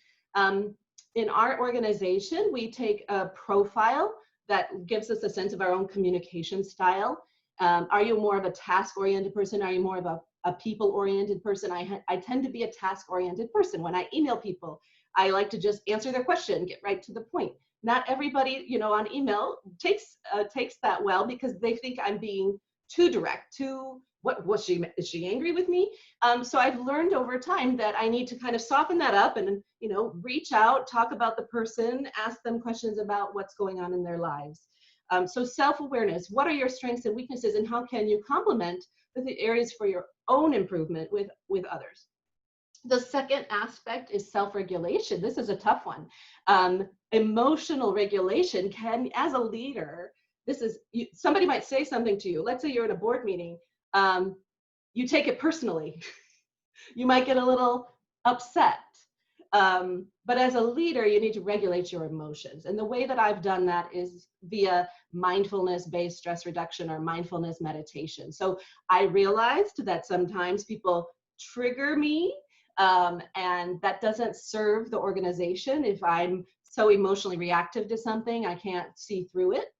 in our organization, we take a profile that gives us a sense of our own communication style. Are you more of a task-oriented person? Are you more of a people-oriented person? I tend to be a task-oriented person. When I email people, I like to just answer their question, get right to the point. Not everybody, on email takes that well, because they think I'm being too direct, is she angry with me? So I've learned over time that I need to kind of soften that up and, reach out, talk about the person, ask them questions about what's going on in their lives. So self-awareness, what are your strengths and weaknesses, and how can you complement the areas for your own improvement with others? The second aspect is self-regulation. This is a tough one. Emotional regulation can, as a leader, somebody might say something to you. Let's say you're in a board meeting. You take it personally. You might get a little upset. But as a leader, you need to regulate your emotions. And the way that I've done that is via mindfulness-based stress reduction or mindfulness meditation. So I realized that sometimes people trigger me, and that doesn't serve the organization. If I'm so emotionally reactive to something, I can't see through it.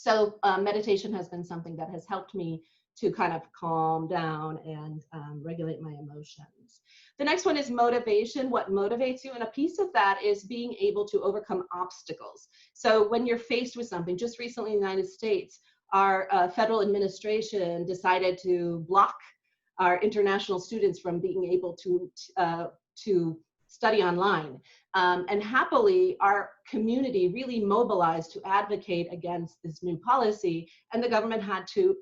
So meditation has been something that has helped me to kind of calm down and regulate my emotions. The next one is motivation, what motivates you. And a piece of that is being able to overcome obstacles. So when you're faced with something, just recently in the United States, our federal administration decided to block our international students from being able to study online. And happily, our community really mobilized to advocate against this new policy, and the government had to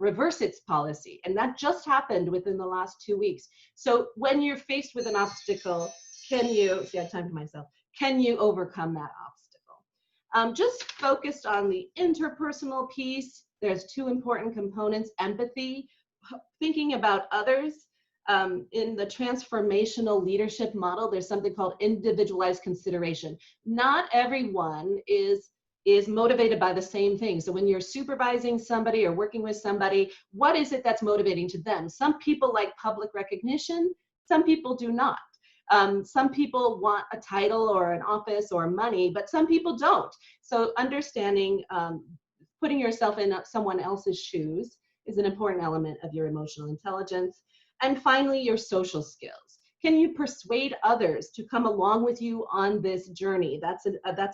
reverse its policy. And that just happened within the last 2 weeks. So when you're faced with an obstacle, can you, see I have time for myself, can you overcome that obstacle? Just focused on the interpersonal piece, there's two important components: empathy, thinking about others. In the transformational leadership model, there's something called individualized consideration. Not everyone is motivated by the same thing. So when you're supervising somebody or working with somebody, what is it that's motivating to them? Some people like public recognition, some people do not. Some people want a title or an office or money, but some people don't. So understanding, putting yourself in someone else's shoes is an important element of your emotional intelligence. And finally, your social skills. Can you persuade others to come along with you on this journey? That's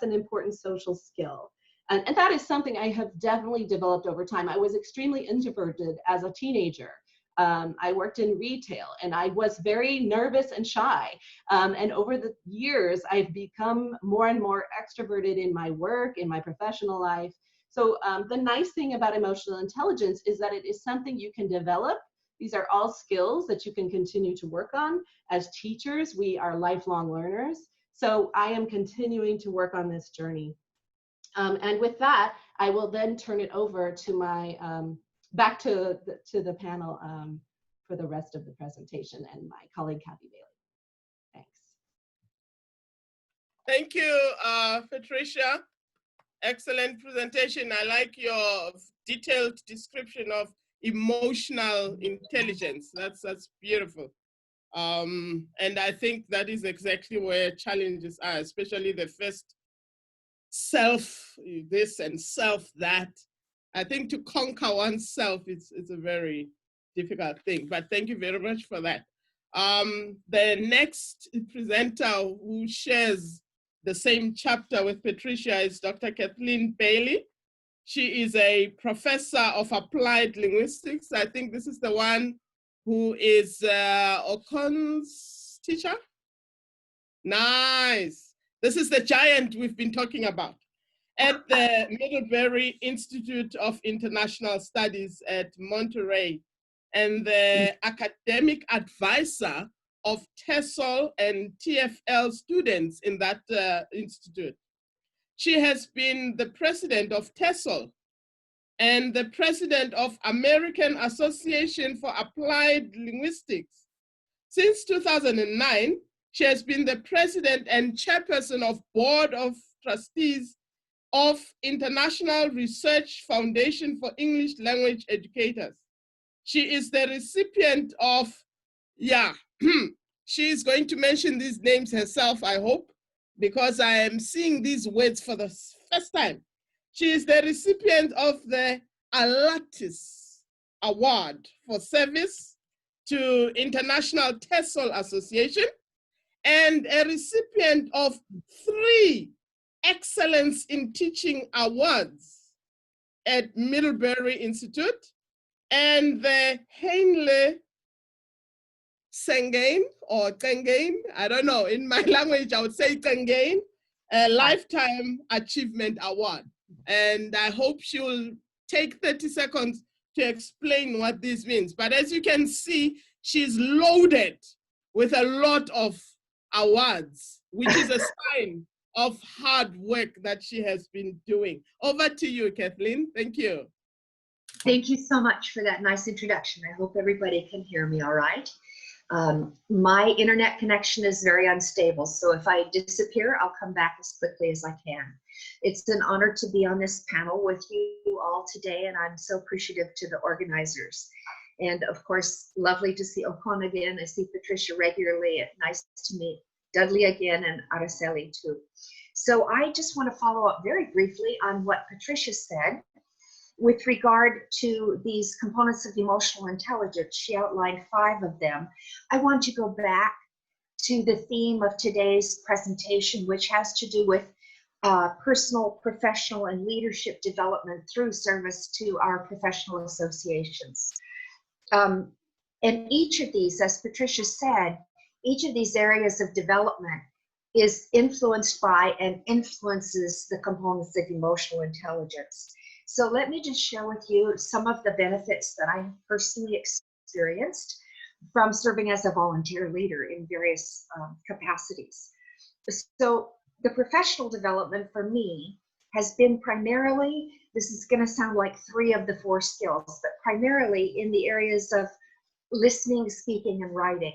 an important social skill. And that is something I have definitely developed over time. I was extremely introverted as a teenager. I worked in retail and I was very nervous and shy. And over the years, I've become more and more extroverted in my work, in my professional life. So the nice thing about emotional intelligence is that it is something you can develop. These are all skills that you can continue to work on. As teachers, we are lifelong learners. So I am continuing to work on this journey. And with that, I will then turn it over to my, back to the panel for the rest of the presentation and my colleague, Kathy Bailey. Thanks. Thank you, Patricia. Excellent presentation. I like your detailed description of emotional intelligence. That's beautiful. And I think that is exactly where challenges are, especially the first self this and self that. I think to conquer oneself it's a very difficult thing, but thank you very much for that. The next presenter who shares the same chapter with Patricia is Dr. Kathleen Bailey. She is a professor of applied linguistics. I think this is the one who is Okon's teacher. Nice. This is the giant we've been talking about at the Middlebury Institute of International Studies at Monterey, and the academic advisor of TESOL and TFL students in that institute. She has been the president of TESOL and the president of American Association for Applied Linguistics. Since 2009, she has been the president and chairperson of Board of Trustees of International Research Foundation for English Language Educators. She is the recipient of, she is going to mention these names herself, I hope, because I am seeing these words for the first time. She is the recipient of the LTAS Award for Service to International TESOL Association, and a recipient of 3 Excellence in Teaching Awards at Middlebury Institute, and the Heinle Sengain or Tengain, I don't know, in my language I would say Tengain, a Lifetime Achievement Award. And I hope she will take 30 seconds to explain what this means. But as you can see, she's loaded with a lot of awards, which is a sign of hard work that she has been doing. Over to you, Kathleen. Thank you. Thank you so much for that nice introduction. I hope everybody can hear me all right. My internet connection is very unstable, so if I disappear, I'll come back as quickly as I can. It's an honor to be on this panel with you all today, and I'm so appreciative to the organizers. And of course, lovely to see Okon again. I see Patricia regularly. Nice to meet Dudley again, and Araceli too. So I just want to follow up very briefly on what Patricia said With regard to these components of emotional intelligence, she outlined 5 of them. I want to go back to the theme of today's presentation, which has to do with personal, professional, and leadership development through service to our professional associations. And each of these, as Patricia said, each of these areas of development is influenced by and influences the components of emotional intelligence. So let me just share with you some of the benefits that I have personally experienced from serving as a volunteer leader in various capacities. So the professional development for me has been primarily, this is going to sound like 3 of the 4 skills, but primarily in the areas of listening, speaking, and writing.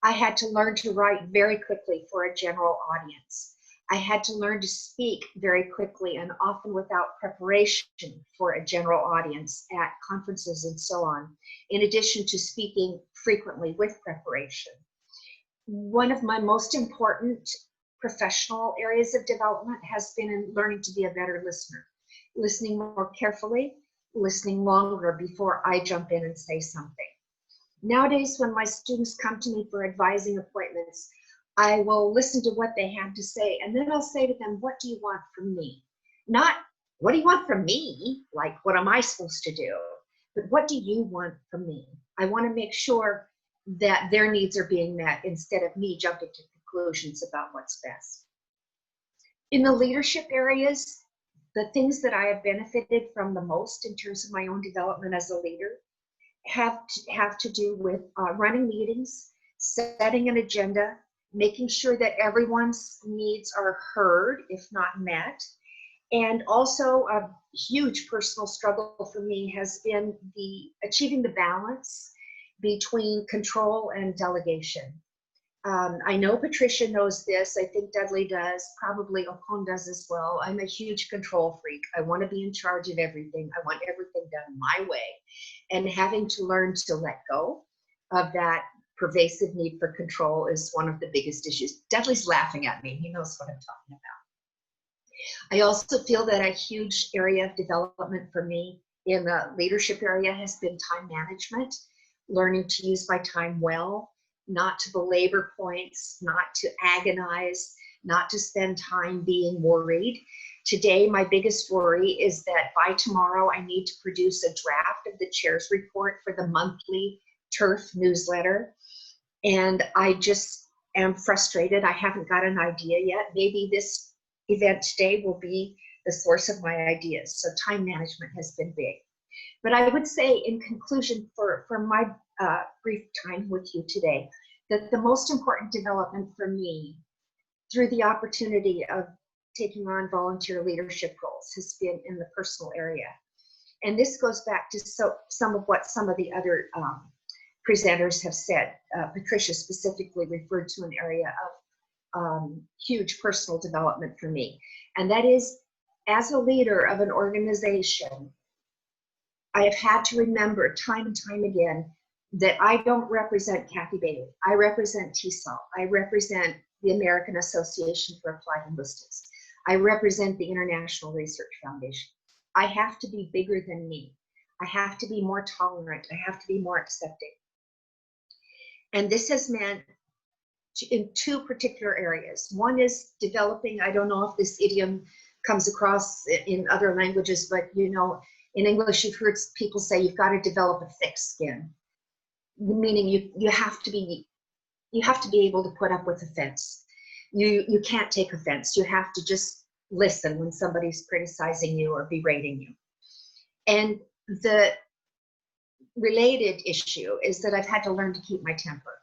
I had to learn to write very quickly for a general audience. I had to learn to speak very quickly and often without preparation for a general audience at conferences and so on, in addition to speaking frequently with preparation. One of my most important professional areas of development has been in learning to be a better listener, listening more carefully, listening longer before I jump in and say something. Nowadays, when my students come to me for advising appointments, I will listen to what they have to say, and then I'll say to them, what do you want from me? Not, what do you want from me? Like, what am I supposed to do? But what do you want from me? I want to make sure that their needs are being met instead of me jumping to conclusions about what's best. In the leadership areas, the things that I have benefited from the most in terms of my own development as a leader have to do with running meetings, setting an agenda, making sure that everyone's needs are heard, if not met. And also a huge personal struggle for me has been achieving the balance between control and delegation. I know Patricia knows this, I think Dudley does, probably Okon does as well. I'm a huge control freak. I want to be in charge of everything. I want everything done my way. And having to learn to let go of that pervasive need for control is one of the biggest issues. Dudley's laughing at me. He knows what I'm talking about. I also feel that a huge area of development for me in the leadership area has been time management, learning to use my time well, not to belabor points, not to agonize, not to spend time being worried. Today, my biggest worry is that by tomorrow, I need to produce a draft of the chair's report for the monthly TERF newsletter. And I just am frustrated. I haven't got an idea yet. Maybe this event today will be the source of my ideas. So time management has been big. But I would say in conclusion for my brief time with you today, that the most important development for me through the opportunity of taking on volunteer leadership roles has been in the personal area. And this goes back to some of what some of the other presenters have said. Patricia specifically referred to an area of huge personal development for me. And that is, as a leader of an organization, I have had to remember time and time again that I don't represent Kathy Bailey. I represent TESOL. I represent the American Association for Applied Linguistics. I represent the International Research Foundation. I have to be bigger than me. I have to be more tolerant. I have to be more accepting. And this has meant in 2 particular areas. One is developing, I don't know if this idiom comes across in other languages, but you know, in English, you've heard people say you've got to develop a thick skin, meaning you have to be able to put up with offense. You can't take offense. You have to just listen when somebody's criticizing you or berating you. And the related issue is that I've had to learn to keep my temper.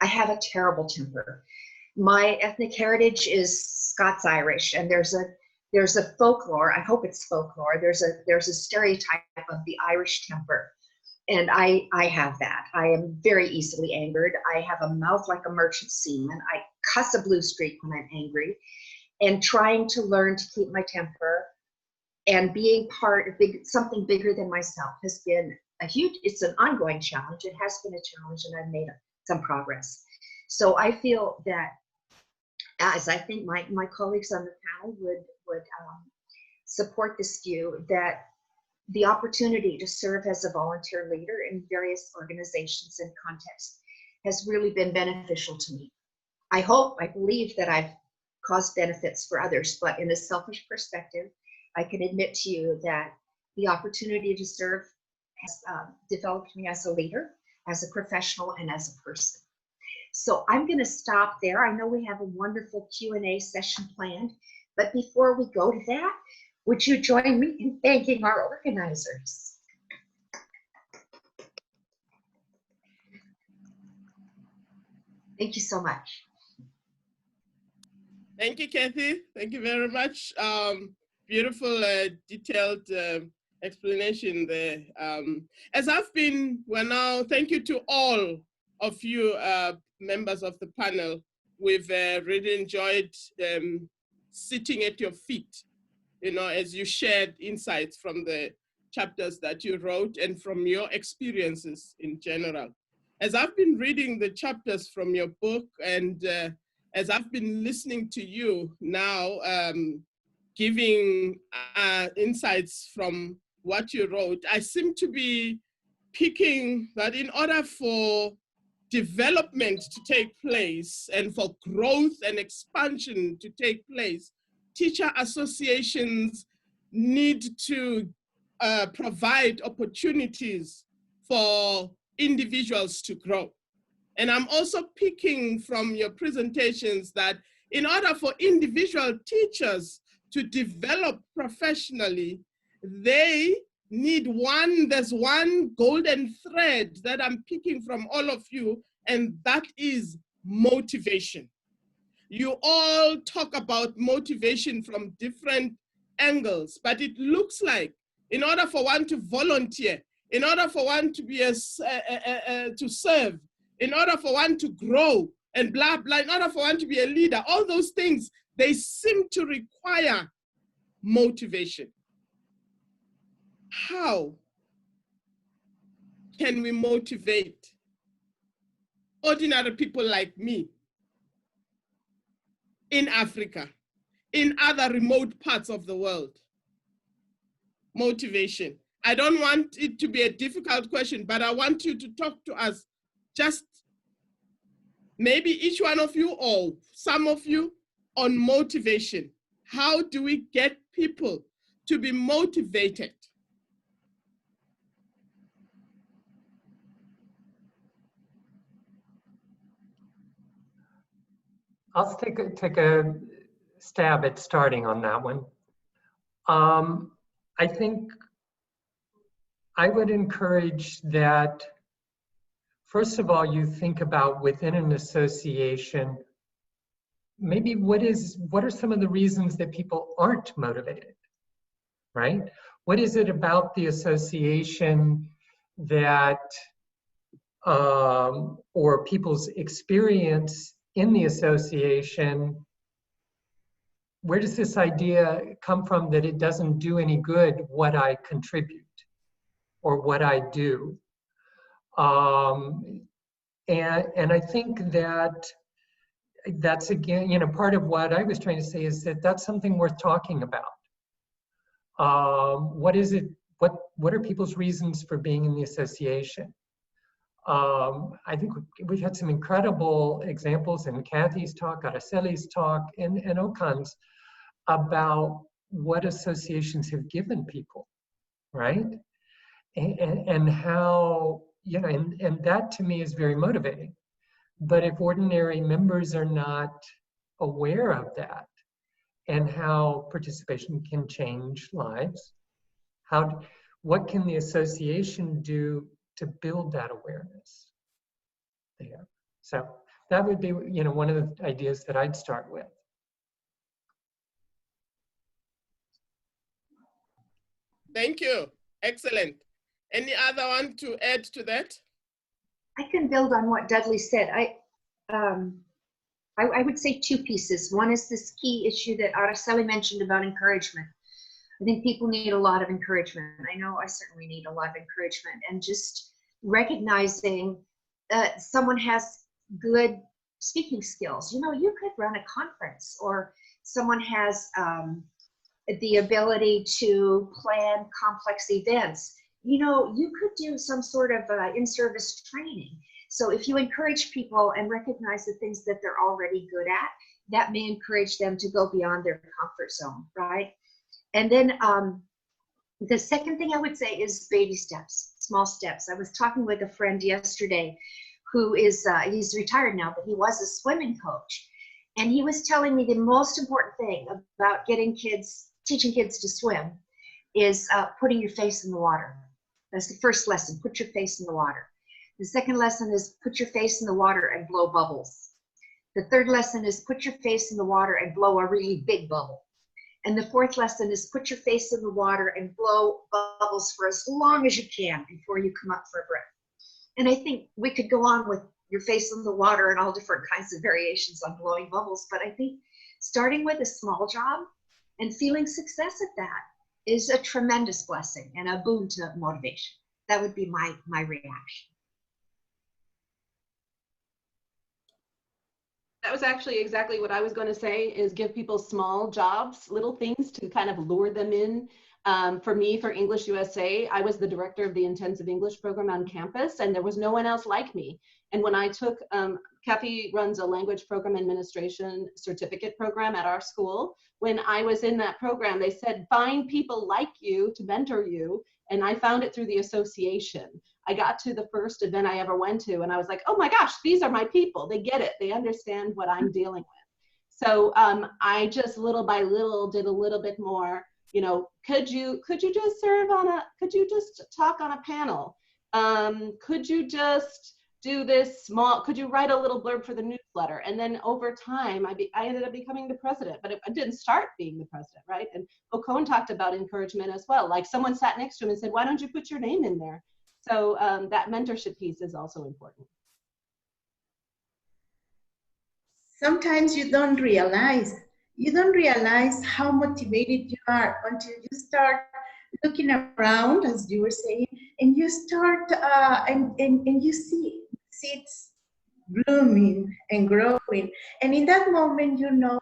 I have a terrible temper. My ethnic heritage is Scots-Irish, and there's a folklore, I hope it's folklore, there's a stereotype of the Irish temper. And I have that. I am very easily angered. I have a mouth like a merchant seaman. I cuss a blue streak when I'm angry. And trying to learn to keep my temper and being part of something bigger than myself has been it's an ongoing challenge. It has been a challenge, and I've made some progress. So I feel that, as I think my colleagues on the panel would support this view, that the opportunity to serve as a volunteer leader in various organizations and contexts has really been beneficial to me. I believe that I've caused benefits for others, but in a selfish perspective, I can admit to you that the opportunity to serve has developed me as a leader, as a professional, and as a person. So I'm going to stop there. I know we have a wonderful Q&A session planned, but before we go to that, would you join me in thanking our organizers? Thank you so much. Thank you, Kathy. Thank you very much. Beautiful, detailed explanation there. Thank you to all of you members of the panel. We've really enjoyed sitting at your feet, as you shared insights from the chapters that you wrote and from your experiences in general. As I've been reading the chapters from your book and as I've been listening to you now, giving insights from what you wrote, I seem to be picking that in order for development to take place and for growth and expansion to take place, teacher associations need to provide opportunities for individuals to grow. And I'm also picking from your presentations that in order for individual teachers to develop professionally, they need there's one golden thread that I'm picking from all of you, and that is motivation. You all talk about motivation from different angles, but it looks like in order for one to volunteer, in order for one to be to serve, in order for one to grow and blah, blah, in order for one to be a leader, all those things, they seem to require motivation. How can we motivate ordinary people like me in Africa, in other remote parts of the world? Motivation. I don't want it to be a difficult question, but I want you to talk to us, just maybe each one of you or some of you, on motivation. How do we get people to be motivated? I'll take a stab at starting on that one. I think I would encourage that, first of all, you think about within an association, maybe what are some of the reasons that people aren't motivated, right? What is it about the association that, or people's experience in the association, where does this idea come from that it doesn't do any good what I contribute or what I do? And I think that's again, part of what I was trying to say is that that's something worth talking about. What is it? What are people's reasons for being in the association? I think we've had some incredible examples in Kathy's talk, Araceli's talk, and Okon's about what associations have given people, right? And how, and that to me is very motivating. But if ordinary members are not aware of that and how participation can change lives, what can the association do to build that awareness there? So that would be, one of the ideas that I'd start with. Thank you. Excellent. Any other one to add to that? I can build on what Dudley said. I would say two pieces. One is this key issue that Araceli mentioned about encouragement. I think people need a lot of encouragement. I know I certainly need a lot of encouragement, and just recognizing that someone has good speaking skills. You could run a conference, or someone has the ability to plan complex events. You know, you could do some sort of in-service training. So if you encourage people and recognize the things that they're already good at, that may encourage them to go beyond their comfort zone, right? And then the second thing I would say is baby steps, small steps. I was talking with a friend yesterday who is, he's retired now, but he was a swimming coach. And he was telling me the most important thing about teaching kids to swim is putting your face in the water. That's the first lesson, put your face in the water. The second lesson is put your face in the water and blow bubbles. The third lesson is put your face in the water and blow a really big bubble. And the fourth lesson is put your face in the water and blow bubbles for as long as you can before you come up for a breath. And I think we could go on with your face in the water and all different kinds of variations on blowing bubbles, but I think starting with a small job and feeling success at that is a tremendous blessing and a boon to motivation. That would be my reaction. That was actually exactly what I was going to say, is give people small jobs, little things to kind of lure them in. For me, for English USA, I was the director of the intensive English program on campus, and there was no one else like me. And when I took, Kathy runs a language program administration certificate program at our school. When I was in that program, they said, find people like you to mentor you. And I found it through the association. I got to the first event I ever went to, and I was like, oh my gosh, these are my people. They get it. They understand what I'm dealing with. So I just little by little did a little bit more. You know, could you just serve on a, could you just talk on a panel? Could you just do this small, could you write a little blurb for the newsletter? And then over time, I ended up becoming the president, but I didn't start being the president, right? And Okon talked about encouragement as well. Like someone sat next to him and said, why don't you put your name in there? So that mentorship piece is also important. Sometimes you don't realize how motivated you are until you start looking around, as you were saying, and you start and you see seeds blooming and growing, and in that moment you know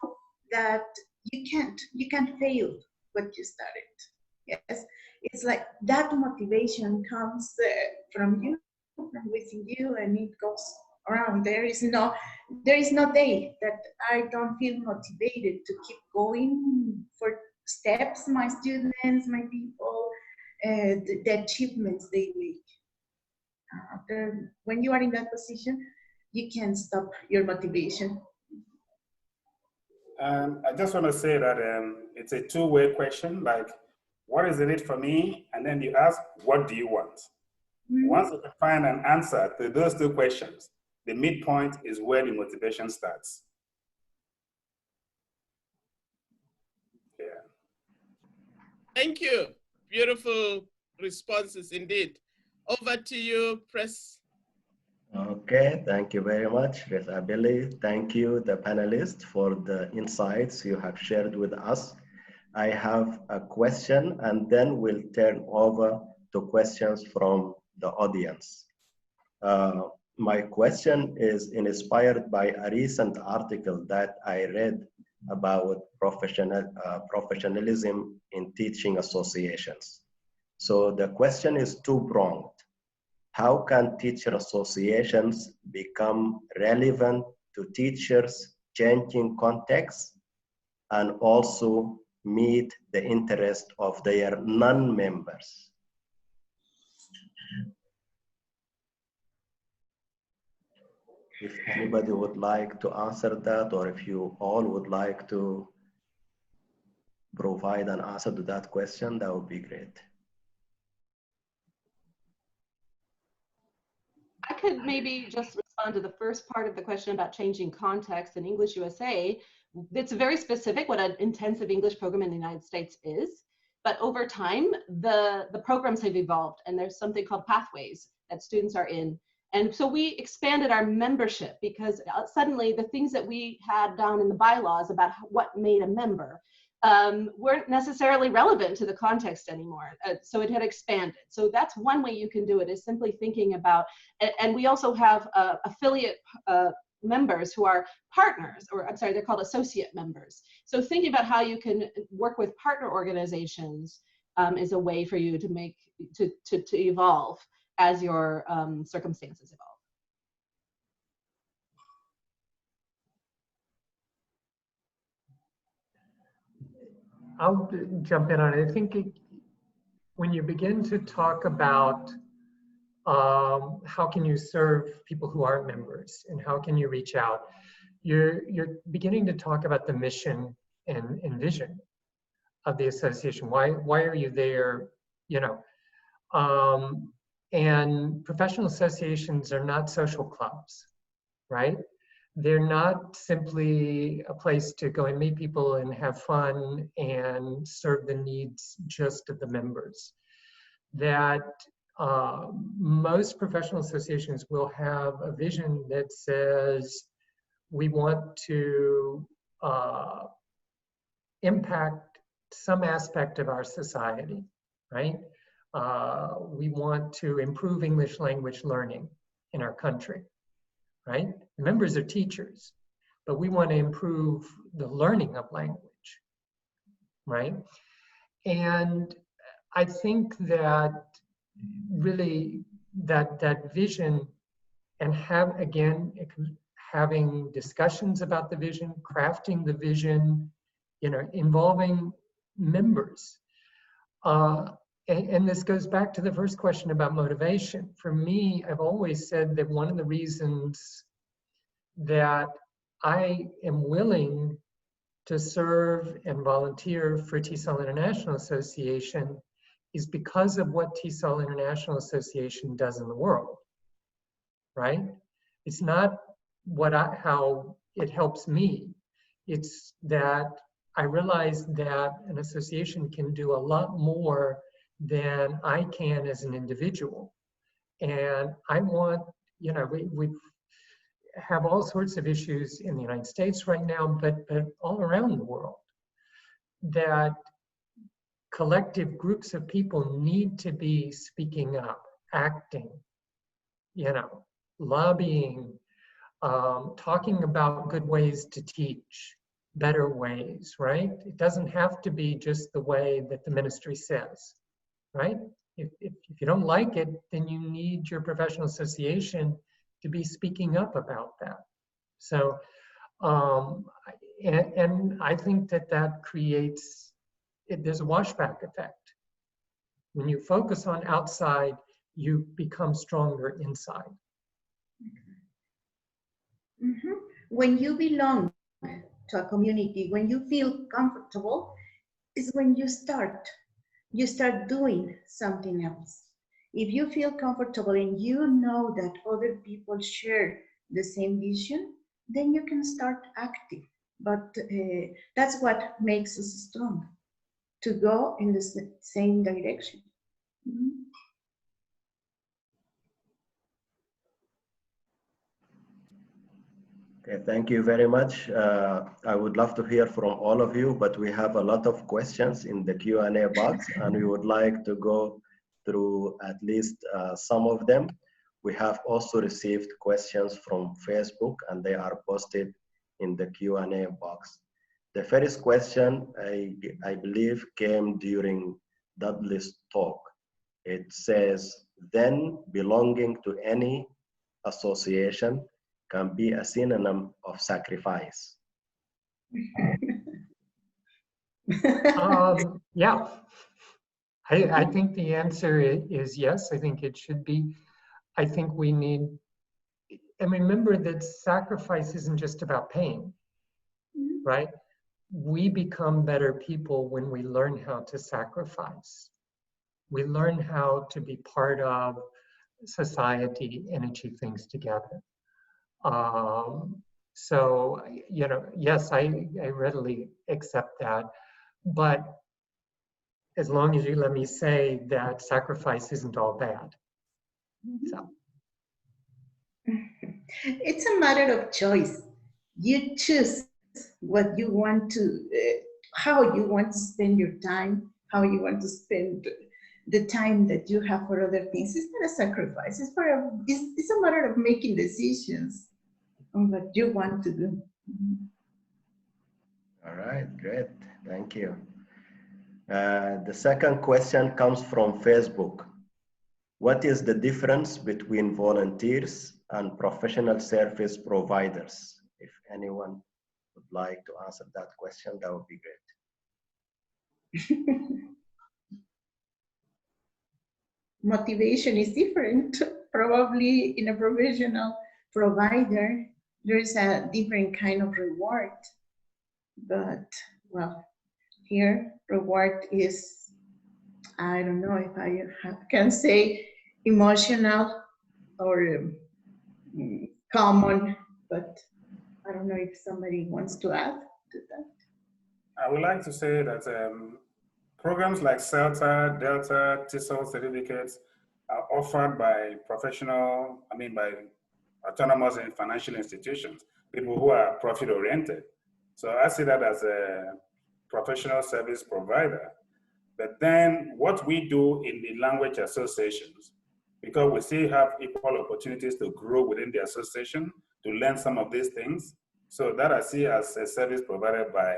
that you can't fail what you started. Yes, it's like that motivation comes from you, from within you, and it goes around. There is no day that I don't feel motivated to keep going for steps my students, my people, the achievements they make. When you are in that position, you can't stop your motivation. I just want to say that it's a two-way question, like, what is in it for me? And then you ask, what do you want? Mm-hmm. Once you can find an answer to those two questions, the midpoint is where the motivation starts. Yeah. Thank you. Beautiful responses indeed. Over to you, Press. Okay, thank you very much, Billy. Thank you, the panelists, for the insights you have shared with us. I have a question, and then we'll turn over to questions from the audience. My question is inspired by a recent article that I read about professionalism in teaching associations. So the question is two-pronged. How can teacher associations become relevant to teachers' changing contexts and also meet the interest of their non-members? If anybody would like to answer that, or if you all would like to provide an answer to that question, that would be great. I could maybe just respond to the first part of the question about changing context in English USA. It's very specific what an intensive English program in the United States is, but over time, the programs have evolved, and there's something called pathways that students are in. And so we expanded our membership because suddenly the things that we had down in the bylaws about what made a member weren't necessarily relevant to the context anymore. So it had expanded. So that's one way you can do it, is simply thinking about, and we also have affiliate members who are partners, or I'm sorry, they're called associate members. So thinking about how you can work with partner organizations is a way for you to make, to evolve as your circumstances evolve. I'll jump in on it. I think when you begin to talk about how can you serve people who aren't members and how can you reach out, you're beginning to talk about the mission and vision of the association. Why are you there? You know, and professional associations are not social clubs, right? They're not simply a place to go and meet people and have fun and serve the needs just of the members. That most professional associations will have a vision that says we want to impact some aspect of our society, right? We want to improve English language learning in our country, right? The members are teachers, but we want to improve the learning of language, right? And I think that really that vision, and having discussions about the vision, crafting the vision, you know, involving members. And this goes back to the first question about motivation. For me, I've always said that one of the reasons that I am willing to serve and volunteer for TESOL International Association is because of what TESOL International Association does in the world, right? It's not how it helps me. It's that I realize that an association can do a lot more than I can as an individual. And I want, you know, we have all sorts of issues in the United States right now, but all around the world, that collective groups of people need to be speaking up, acting, you know, lobbying, talking about good ways to teach, better ways, right? It doesn't have to be just the way that the ministry says, right? If you don't like it, then you need your professional association to be speaking up about that. So, and I think that creates, there's a washback effect. When you focus on outside, you become stronger inside. Mm-hmm. When you belong to a community, when you feel comfortable, is when you start doing something else. If you feel comfortable and you know that other people share the same vision, then you can start acting. But that's what makes us strong, to go in the same direction. Mm-hmm. Okay, thank you very much. I would love to hear from all of you, but we have a lot of questions in the Q&A box, and we would like to go through at least some of them. We have also received questions from Facebook, and they are posted in the Q&A box. The first question, I believe, came during Dudley's talk. It says, then belonging to any association can be a synonym of sacrifice. Yeah, I think the answer is yes. I think it should be. I think we need, and remember that sacrifice isn't just about pain, right? We become better people when we learn how to sacrifice. We learn how to be part of society and achieve things together. So, you know, yes, I readily accept that, but as long as you let me say that sacrifice isn't all bad. So. It's a matter of choice. You choose what you want to, how you want to spend your time, how you want to spend the time that you have for other things. It's not a sacrifice. It's a matter of making decisions. on what you want to do. All right, great, thank you. The second question comes from Facebook. What is the difference between volunteers and professional service providers? If anyone would like to answer that question, that would be great. Motivation is different. Probably in a professional provider, there's a different kind of reward. But, well, here, reward is, I don't know if I can say emotional or common, but I don't know if somebody wants to add to that. I would like to say that programs like CELTA, Delta, TESOL certificates are offered by by autonomous and financial institutions, people who are profit oriented. So I see that as a professional service provider. But then what we do in the language associations, because we still have equal opportunities to grow within the association, to learn some of these things. So that I see as a service provided by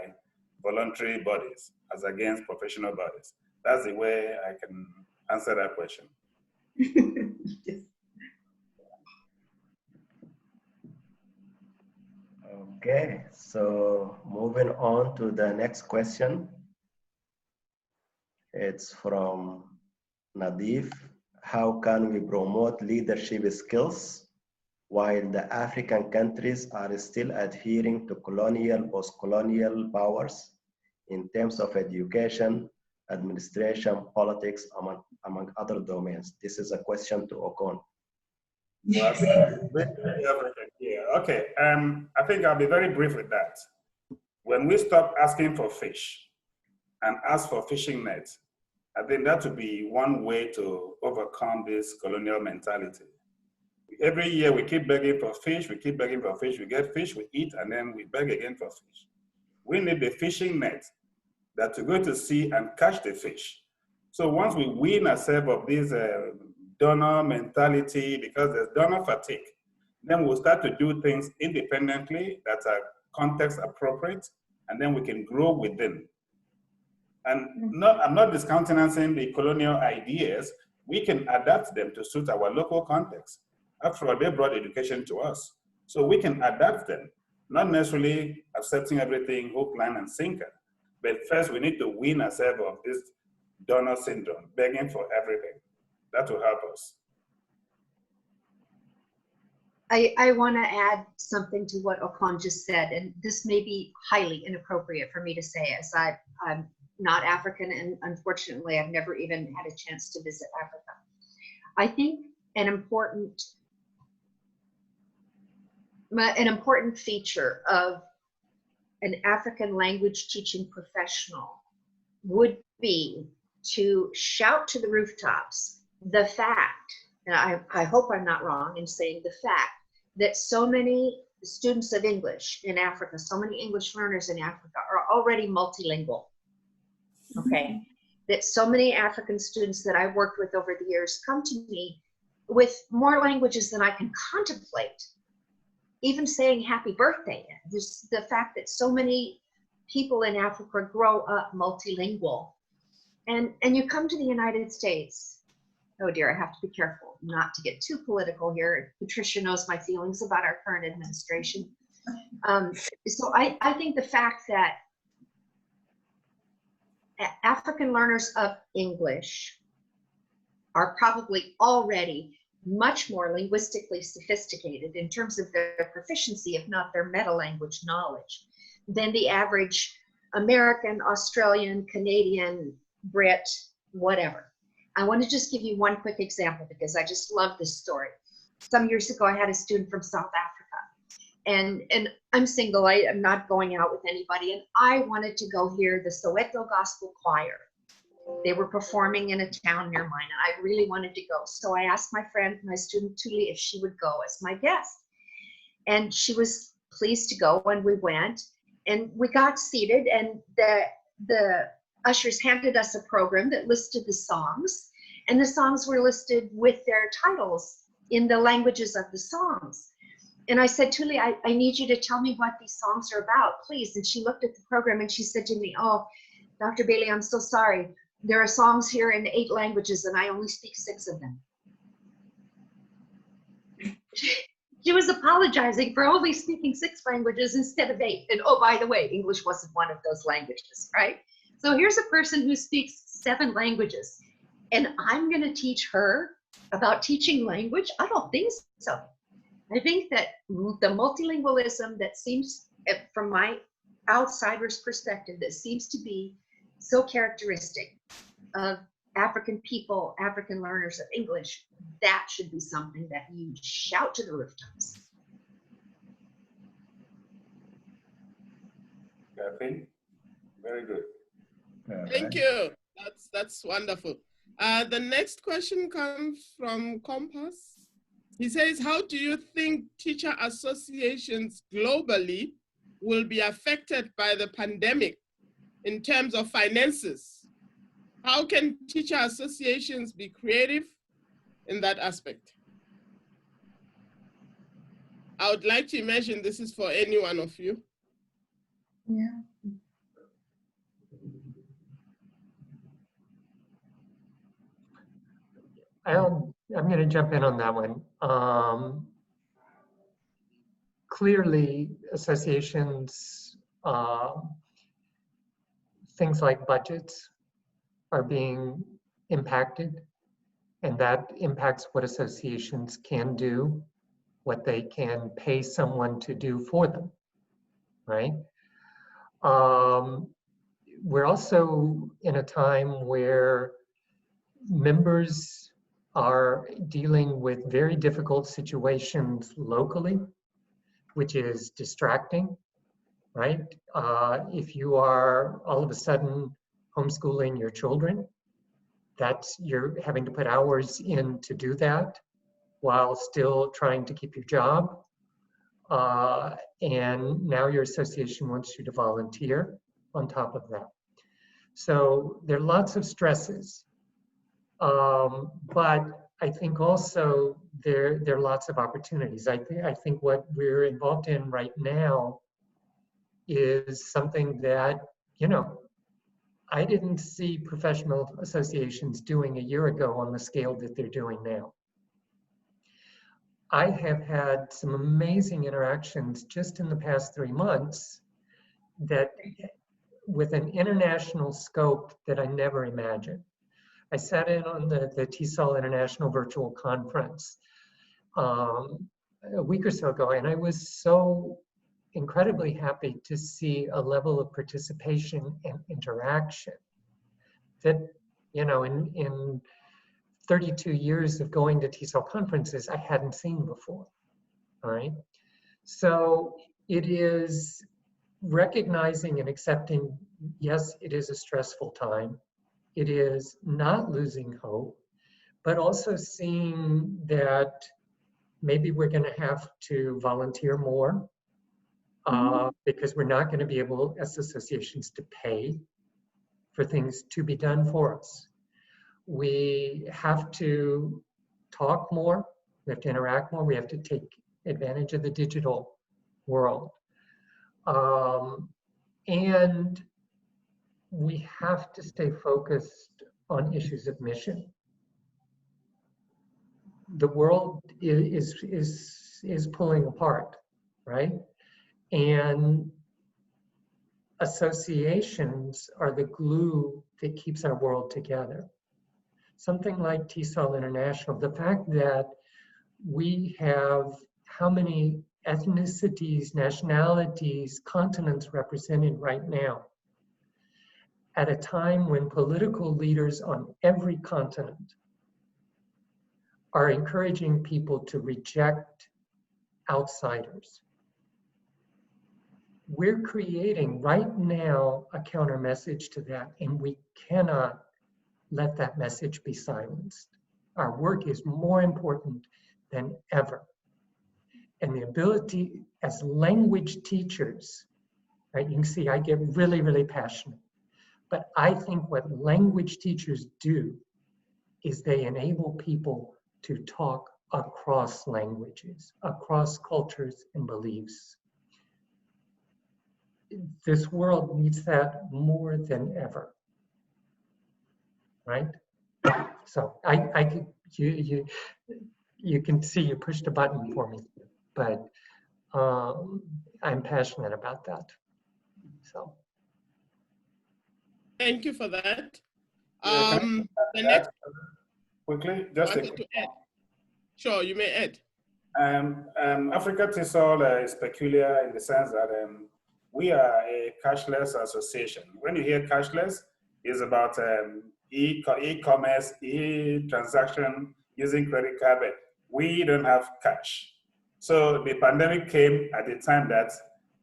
voluntary bodies as against professional bodies. That's the way I can answer that question. Yes. Okay, so moving on to the next question. It's from Nadif. How can we promote leadership skills while the African countries are still adhering to colonial, post-colonial powers in terms of education, administration, politics, among other domains? This is a question to Okon. Okay, I think I'll be very brief with that. When we stop asking for fish and ask for fishing nets, I think that would be one way to overcome this colonial mentality. Every year we keep begging for fish, we keep begging for fish, we get fish, we eat, and then we beg again for fish. We need the fishing net that to go to sea and catch the fish. So once we wean ourselves of this donor mentality, because there's donor fatigue, then we'll start to do things independently that are context appropriate, and then we can grow within. And I'm not discountenancing the colonial ideas. We can adapt them to suit our local context. After all, they brought education to us. So we can adapt them, not necessarily accepting everything hook, line, and sinker. But first, we need to wean ourselves of this donor syndrome, begging for everything. That will help us. I want to add something to what Okon just said, and this may be highly inappropriate for me to say, as I'm not African, and unfortunately, I've never even had a chance to visit Africa. I think an important feature of an African language teaching professional would be to shout to the rooftops the fact, and I hope I'm not wrong in saying the fact, that so many students of English in Africa, so many English learners in Africa are already multilingual, okay? That so many African students that I've worked with over the years come to me with more languages than I can contemplate, even saying happy birthday. Just the fact that so many people in Africa grow up multilingual. And you come to the United States, oh dear, I have to be careful not to get too political here. Patricia knows my feelings about our current administration. So I think the fact that African learners of English are probably already much more linguistically sophisticated in terms of their proficiency, if not their meta-language knowledge, than the average American, Australian, Canadian, Brit, whatever. I want to just give you one quick example because I just love this story. Some years ago, I had a student from South Africa, and I'm single. I am not going out with anybody, and I wanted to go hear the Soweto Gospel Choir. They were performing in a town near mine, and I really wanted to go. So I asked my friend, my student Tuli, if she would go as my guest. And she was pleased to go, and we went, and we got seated, and the ushers handed us a program that listed the songs, and the songs were listed with their titles in the languages of the songs. and I said, Tuli, I need you to tell me what these songs are about, please. And she looked at the program and she said to me, oh, Dr. Bailey, I'm so sorry. There are songs here in 8 languages and I only speak 6 of them. She was apologizing for only speaking 6 languages instead of 8. And oh, by the way, English wasn't one of those languages, right? So here's a person who speaks 7 languages. And I'm going to teach her about teaching language? I don't think so. I think that the multilingualism that seems, from my outsider's perspective, that seems to be so characteristic of African people, African learners of English, that should be something that you shout to the rooftops. Kathy, very good. Thank you. That's wonderful. The next question comes from Compass. He says, how do you think teacher associations globally will be affected by the pandemic in terms of finances? How can teacher associations be creative in that aspect? I would like to imagine this is for any one of you. Yeah. I'm going to jump in on that one. Clearly, associations, things like budgets are being impacted, and that impacts what associations can do, what they can pay someone to do for them, right? We're also in a time where members are dealing with very difficult situations locally, which is distracting, right? If you are all of a sudden homeschooling your children, you're having to put hours in to do that while still trying to keep your job. And now your association wants you to volunteer on top of that. So there are lots of stresses. But I think also there are lots of opportunities. I think what we're involved in right now is something that, I didn't see professional associations doing a year ago on the scale that they're doing now. I have had some amazing interactions just in the past 3 months that with an international scope that I never imagined. I sat in on the TESOL International Virtual Conference a week or so ago, and I was so incredibly happy to see a level of participation and interaction that, in 32 years of going to TESOL conferences, I hadn't seen before, all right? So it is recognizing and accepting, yes, it is a stressful time. It is not losing hope, but also seeing that maybe we're going to have to volunteer more because we're not going to be able, as associations, to pay for things to be done for us. We have to talk more, we have to interact more, we have to take advantage of the digital world. And we have to stay focused on issues of mission. The world is pulling apart, right? And associations are the glue that keeps our world together. Something like TESOL International, the fact that we have how many ethnicities, nationalities, continents represented right now, at a time when political leaders on every continent are encouraging people to reject outsiders. We're creating right now a counter message to that, and we cannot let that message be silenced. Our work is more important than ever. And the ability as language teachers, right? You can see I get really, really passionate. But I think what language teachers do is they enable people to talk across languages, across cultures and beliefs. This world needs that more than ever, right? So I could, you can see you pushed a button for me, but I'm passionate about that. So. Thank you for that. The next quickly, just a to add. Sure, you may add. Africa TESOL is peculiar in the sense that we are a cashless association. When you hear cashless, it's about e-commerce, e-transaction, using credit card, but we don't have cash. So the pandemic came at a time that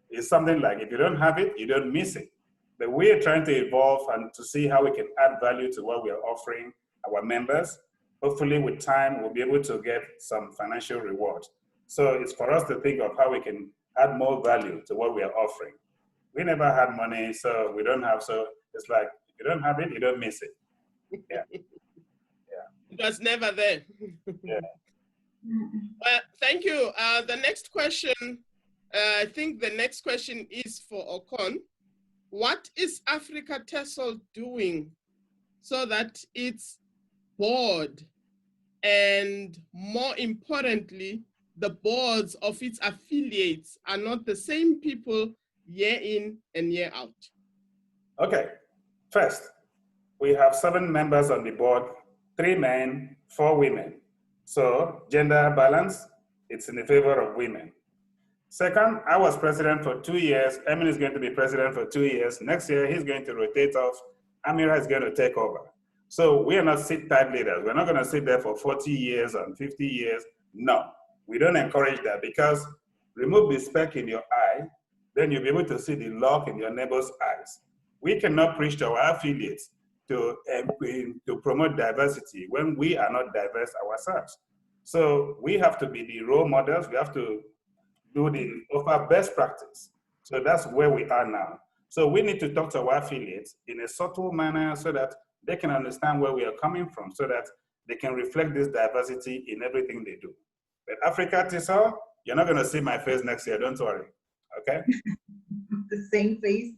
it's something like if you don't have it, you don't miss it. But we are trying to evolve and to see how we can add value to what we are offering our members. Hopefully with time, we'll be able to get some financial reward. So it's for us to think of how we can add more value to what we are offering. We never had money, so we don't have, so it's like, if you don't have it, you don't miss it. Yeah. Yeah. It was never there. Yeah. Well, thank you. The next question, I think the next question is for Okon. What is Africa TESOL doing so that its board and more importantly, the boards of its affiliates are not the same people year in and year out? Okay, first, we have 7 members on the board, 3 men, 4 women. So gender balance, it's in the favor of women. Second, I was president for 2 years. Aymen is going to be president for 2 years. Next year, he's going to rotate off. Amira is going to take over. So we are not sit-tight leaders. We're not going to sit there for 40 years and 50 years. No, we don't encourage that, because remove the speck in your eye, then you'll be able to see the log in your neighbor's eyes. We cannot preach to our affiliates to promote diversity when we are not diverse ourselves. So we have to be the role models. We have to offer best practice. So that's where we are now. So we need to talk to our affiliates in a subtle manner so that they can understand where we are coming from, so that they can reflect this diversity in everything they do. But Africa TESOL, you're not going to see my face next year, don't worry, okay? The same face.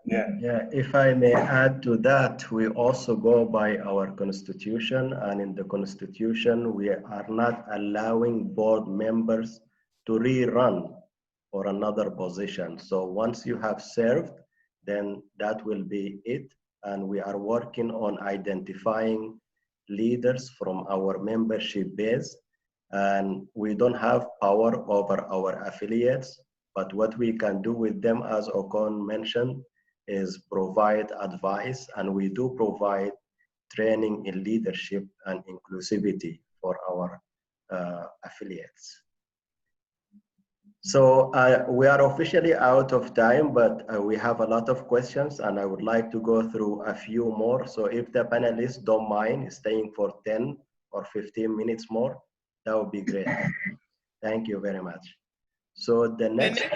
Yeah. Yeah, if I may add to that, we also go by our constitution, and in the constitution, we are not allowing board members to rerun for another position. So once you have served, then that will be it. And we are working on identifying leaders from our membership base. And we don't have power over our affiliates, but what we can do with them, as Okon mentioned, is provide advice, and we do provide training in leadership and inclusivity for our affiliates. So we are officially out of time, but we have a lot of questions, and I would like to go through a few more. So if the panelists don't mind staying for 10 or 15 minutes more, that would be great. Thank you very much. So the next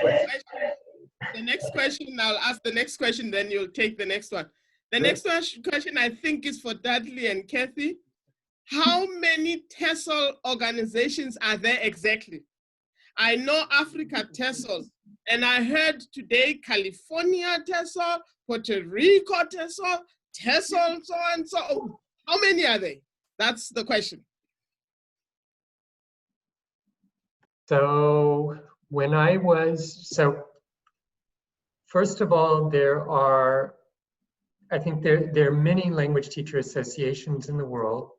question, I'll ask the next question, then you'll take the next one. The next question I think is for Dudley and Kathy. How many TESOL organizations are there exactly? I know Africa TESOL, and I heard today California TESOL, Puerto Rico TESOL, TESOL, so and so. How many are they? That's the question. So when I was, first of all, I think there are many language teacher associations in the world.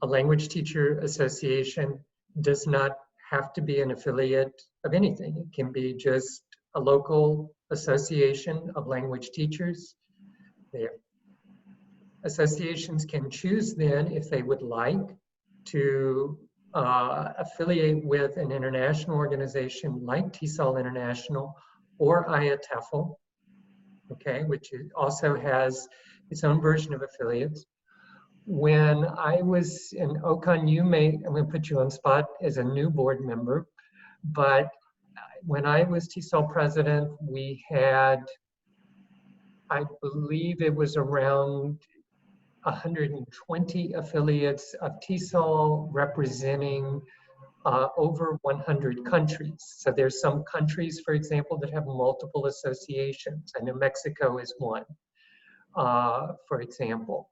A language teacher association does not have to be an affiliate of anything. It can be just a local association of language teachers. Associations can choose then, if they would like, to affiliate with an international organization like TESOL International or IATEFL, okay, which also has its own version of affiliates. When I was in Okon, I'm going to put you on spot as a new board member, but when I was TESOL president, we had, I believe it was around 120 affiliates of TESOL representing over 100 countries. So there's some countries, for example, that have multiple associations. I know Mexico is one, for example.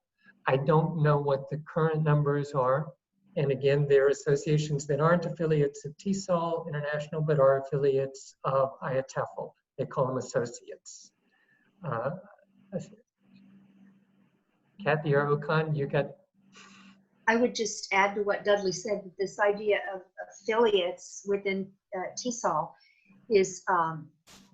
I don't know what the current numbers are. And again, there are associations that aren't affiliates of TESOL International, but are affiliates of IATEFL. They call them associates. Kathy or Okon, you got? I would just add to what Dudley said, that this idea of affiliates within TESOL is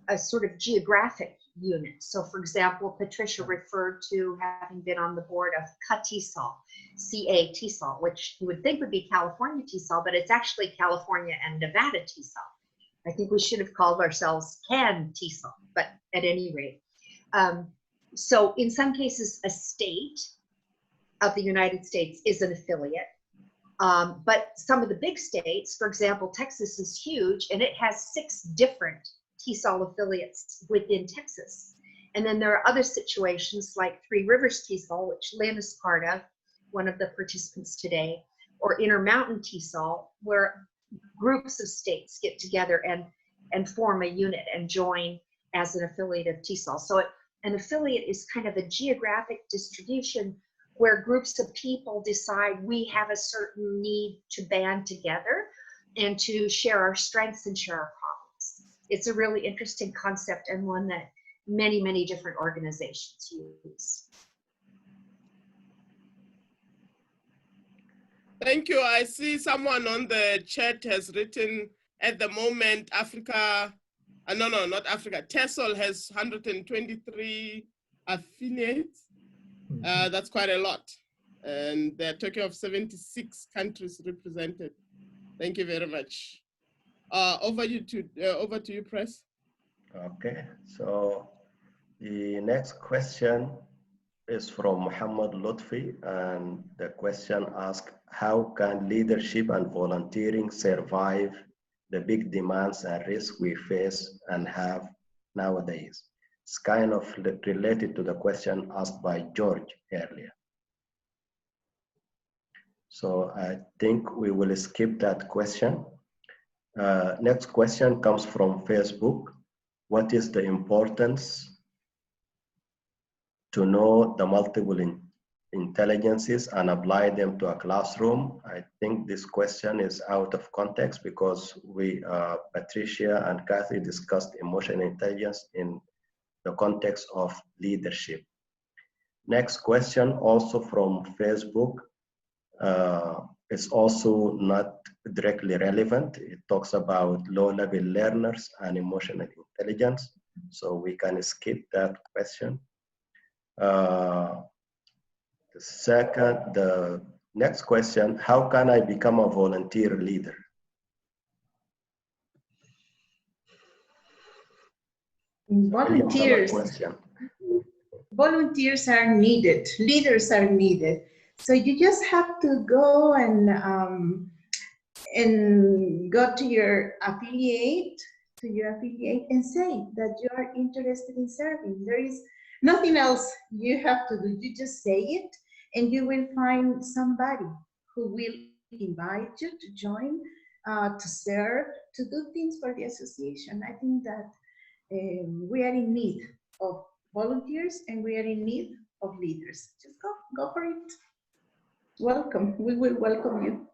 a sort of geographic unit. So for example, Patricia referred to having been on the board of CATESOL, C-A-TESOL, which you would think would be California TESOL, but it's actually California and Nevada TESOL. I think we should have called ourselves CAN TESOL, but at any rate. So in some cases, a state of the United States is an affiliate. But some of the big states, for example, Texas is huge, and it has 6 different TESOL affiliates within Texas. And then there are other situations like Three Rivers TESOL, which Lynn is part of, one of the participants today, or Intermountain TESOL, where groups of states get together and form a unit and join as an affiliate of TESOL. So an affiliate is kind of a geographic distribution where groups of people decide we have a certain need to band together and to share our strengths and share our problems. It's a really interesting concept and one that many, many different organizations use. Thank you. I see someone on the chat has written at the moment, Africa, no, not Africa, TESOL has 123 affiliates. That's quite a lot. And they're talking of 76 countries represented. Thank you very much. Over to you, Press. Okay, so the next question is from Muhammad Lutfi, and the question asks, how can leadership and volunteering survive the big demands and risks we face and have nowadays? It's kind of related to the question asked by George earlier. So I think we will skip that question. Next question comes from Facebook. What is the importance to know the multiple intelligences and apply them to a classroom? I think this question is out of context because Patricia and Kathy discussed emotional intelligence in the context of leadership. Next question, also from Facebook, is also not directly relevant. It talks about low-level learners and emotional intelligence, so we can skip that question. The next question, how can I become a volunteer leader? Volunteers are needed, leaders are needed. So you just have to go and go to your affiliate, and say that you are interested in serving. There is nothing else you have to do. You just say it, and you will find somebody who will invite you to join, to serve, to do things for the association. I think that we are in need of volunteers and we are in need of leaders. Just go for it. Welcome. We will welcome you.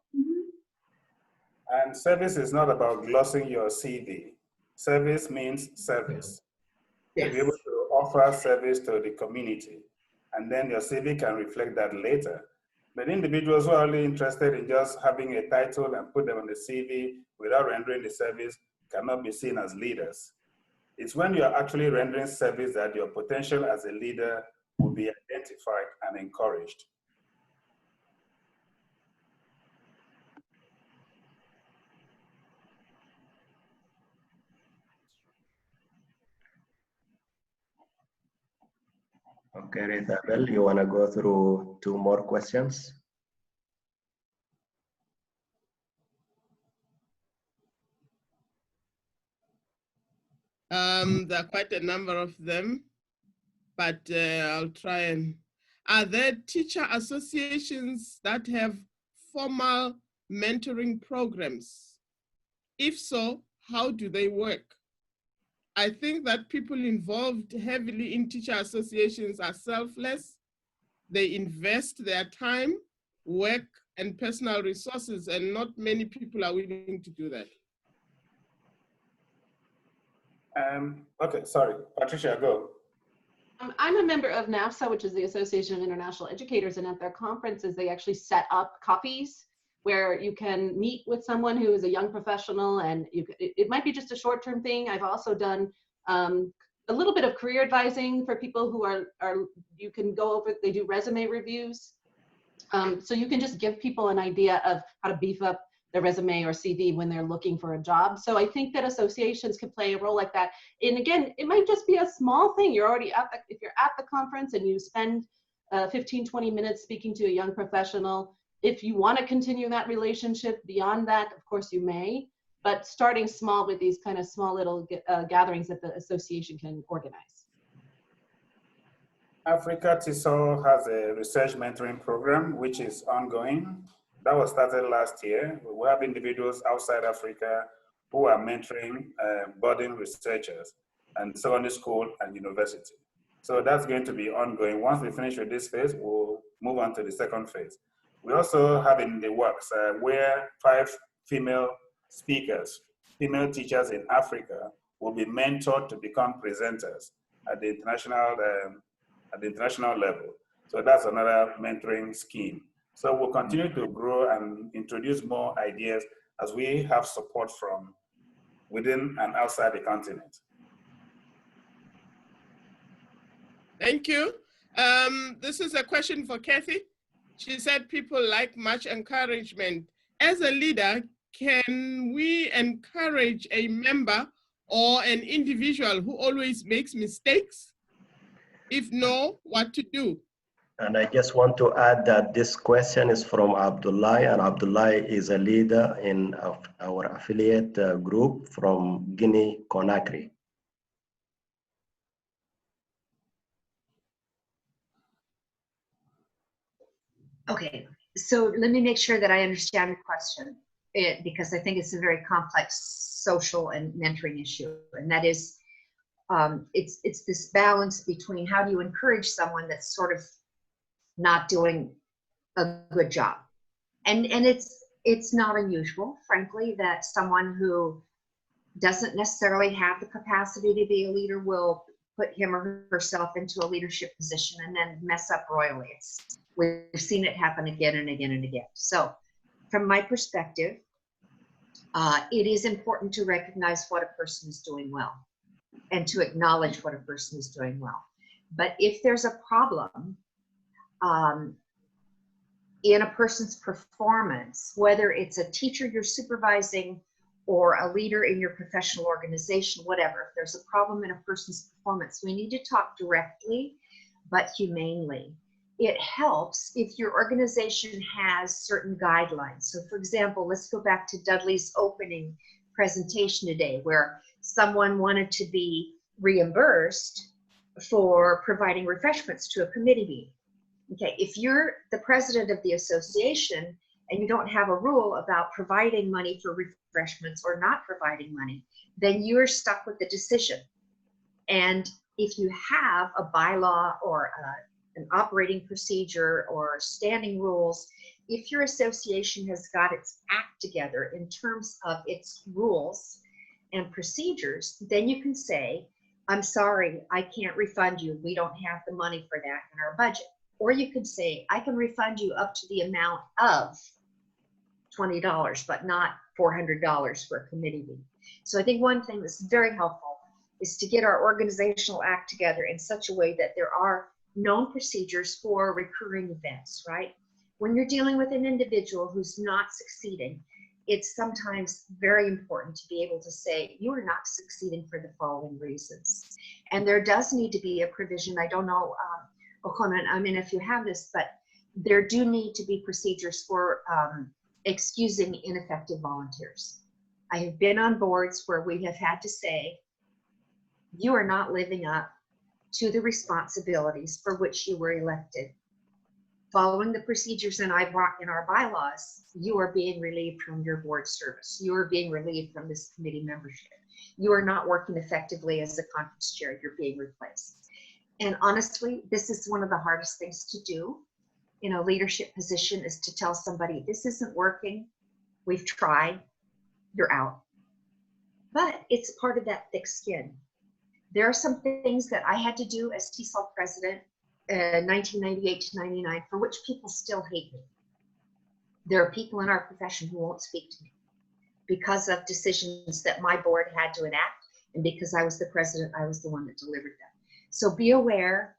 And service is not about glossing your CV. Service means service. Yes. To be able to offer service to the community, and then your CV can reflect that later. But individuals who are only interested in just having a title and put them on the CV without rendering the service cannot be seen as leaders. It's when you're actually rendering service that your potential as a leader will be identified and encouraged. Okay, Isabel, you want to go through 2 more questions? There are quite a number of them, but I'll try and, Are there teacher associations that have formal mentoring programs? If so, how do they work? I think that people involved heavily in teacher associations are selfless. They invest their time, work, and personal resources, and not many people are willing to do that. Okay, sorry, Patricia, go. I'm a member of NAFSA, which is the Association of International Educators, and at their conferences, they actually set up coffees where you can meet with someone who is a young professional, and it might be just a short-term thing. I've also done a little bit of career advising for people who are you can go over, they do resume reviews. So you can just give people an idea of how to beef up their resume or CV when they're looking for a job. So I think that associations can play a role like that. And again, it might just be a small thing. You're already at the, if you're at the conference and you spend 15, 20 minutes speaking to a young professional, if you want to continue that relationship beyond that, of course you may, but starting small with these kind of small little gatherings that the association can organize. Africa TESOL has a research mentoring program, which is ongoing. That was started last year. We have individuals outside Africa who are mentoring budding researchers and secondary school and university. So that's going to be ongoing. Once we finish with this phase, we'll move on to the second phase. We also have in the works where 5 female speakers, female teachers in Africa will be mentored to become presenters at the international level. So that's another mentoring scheme. So we'll continue to grow and introduce more ideas as we have support from within and outside the continent. Thank you. This is a question for Kathy. She said people like much encouragement. As a leader, can we encourage a member or an individual who always makes mistakes? If no, what to do? And I just want to add that this question is from Abdullah, and Abdullah is a leader in our affiliate group from Guinea, Conakry. Okay, so let me make sure that I understand the question, because I think it's a very complex social and mentoring issue, and that is, it's this balance between how do you encourage someone that's sort of not doing a good job, and it's not unusual, frankly, that someone who doesn't necessarily have the capacity to be a leader will put him or herself into a leadership position and then mess up royally. We've seen it happen again and again and again. So from my perspective, it is important to recognize what a person is doing well and to acknowledge what a person is doing well. But if there's a problem in a person's performance, whether it's a teacher you're supervising or a leader in your professional organization, whatever, if there's a problem in a person's performance, we need to talk directly but humanely. It helps if your organization has certain guidelines. So for example, let's go back to Dudley's opening presentation today, where someone wanted to be reimbursed for providing refreshments to a committee meeting. Okay, if you're the president of the association and you don't have a rule about providing money for refreshments or not providing money, then you're stuck with the decision. And if you have a bylaw or an operating procedure or standing rules, if your association has got its act together in terms of its rules and procedures, then you can say, I'm sorry, I can't refund you. We don't have the money for that in our budget. Or you could say, I can refund you up to the amount of $20, but not $400 for a committee meeting. So I think one thing that's very helpful is to get our organizational act together in such a way that there are known procedures for recurring events, right? When you're dealing with an individual who's not succeeding, it's sometimes very important to be able to say, you are not succeeding for the following reasons. And there does need to be a provision. I don't know, Okon, I mean, if you have this, but there do need to be procedures for excusing ineffective volunteers. I have been on boards where we have had to say, you are not living up to the responsibilities for which you were elected. following the procedures in our bylaws, you are being relieved from your board service. You are being relieved from this committee membership. You are not working effectively as a conference chair. You're being replaced. And honestly, this is one of the hardest things to do in a leadership position, is to tell somebody, this isn't working. We've tried, you're out. But it's part of that thick skin. There are some things that I had to do as TESOL president, 1998 to 99, for which people still hate me. There are people in our profession who won't speak to me because of decisions that my board had to enact, and because I was the president, I was the one that delivered them. So be aware.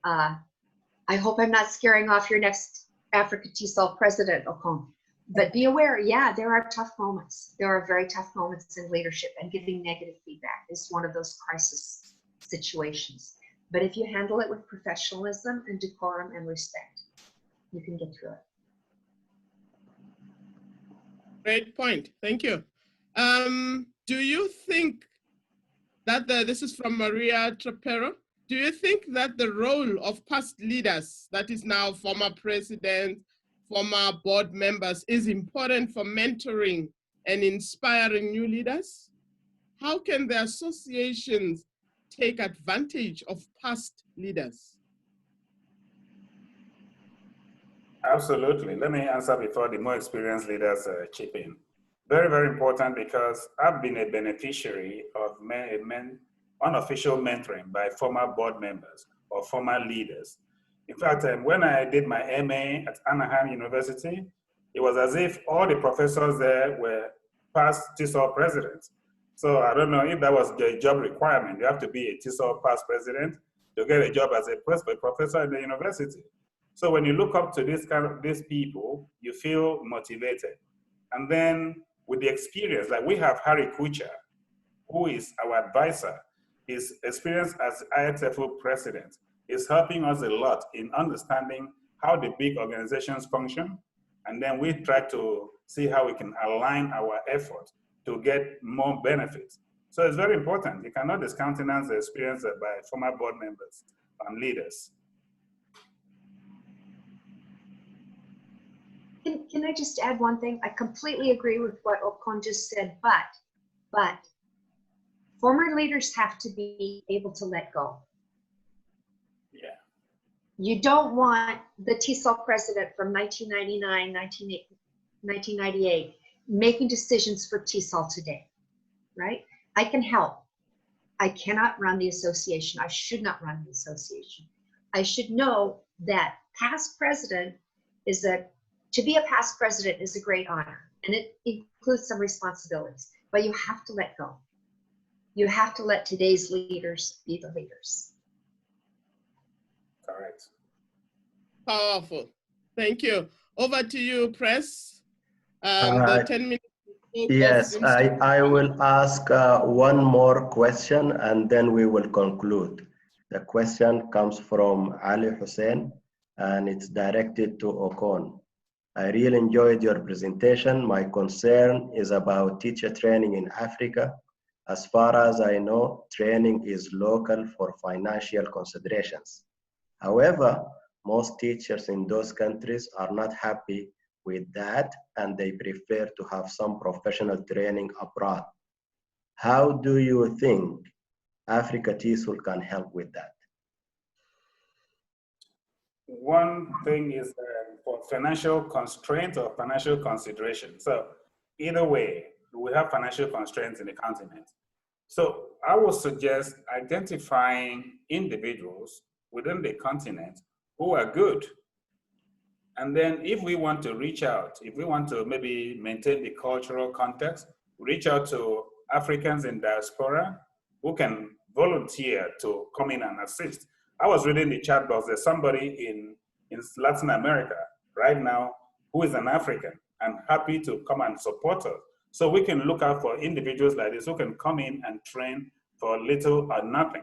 I hope I'm not scaring off your next Africa TESOL president, Okon. But be aware, yeah, there are tough moments. There are very tough moments in leadership, and giving negative feedback is one of those crisis situations. But if you handle it with professionalism and decorum and respect, you can get through it. Great point. Thank you. Do you think that this is from Maria Trapero. Do you think that the role of past leaders, that is now former president, former board members, is important for mentoring and inspiring new leaders? How can the associations take advantage of past leaders? Absolutely. Let me answer before the more experienced leaders chip in. Very, very important, because I've been a beneficiary of unofficial mentoring by former board members or former leaders. In fact, when I did my MA at Anaheim University, it was as if all the professors there were past TESOL presidents. So I don't know if that was the job requirement. You have to be a TESOL past president to get a job as a professor in the university. So when you look up to these people, you feel motivated. And then with the experience, like we have Harry Kuchar, who is our advisor. His experience as ITFO president is helping us a lot in understanding how the big organizations function. And then we try to see how we can align our effort to get more benefits. So it's very important. You cannot discountenance the experience by former board members and leaders. Can I just add one thing? I completely agree with what Okon just said, but former leaders have to be able to let go. Yeah. You don't want the TESOL president from 1999, 1998 making decisions for TESOL today, right? I can help. I cannot run the association. I should not run the association. I should know that past president is to be a past president is a great honor, and it includes some responsibilities, but you have to let go. You have to let today's leaders be the leaders. Correct. Powerful. Thank you. Over to you, Press. All The right. 10 minutes. Yes, I will ask one more question and then we will conclude. The question comes from Ali Hussein and it's directed to Okon. I really enjoyed your presentation. My concern is about teacher training in Africa. As far as I know, training is local for financial considerations. However, most teachers in those countries are not happy with that and they prefer to have some professional training abroad. How do you think Africa TESOL can help with that? One thing is for financial constraint or financial consideration. So either way, we have financial constraints in the continent. So I would suggest identifying individuals within the continent who are good. And then if we want to reach out, if we want to maybe maintain the cultural context, reach out to Africans in diaspora who can volunteer to come in and assist. I was reading the chat box. There's somebody in Latin America right now who is an African and happy to come and support us. So we can look out for individuals like this who can come in and train for little or nothing.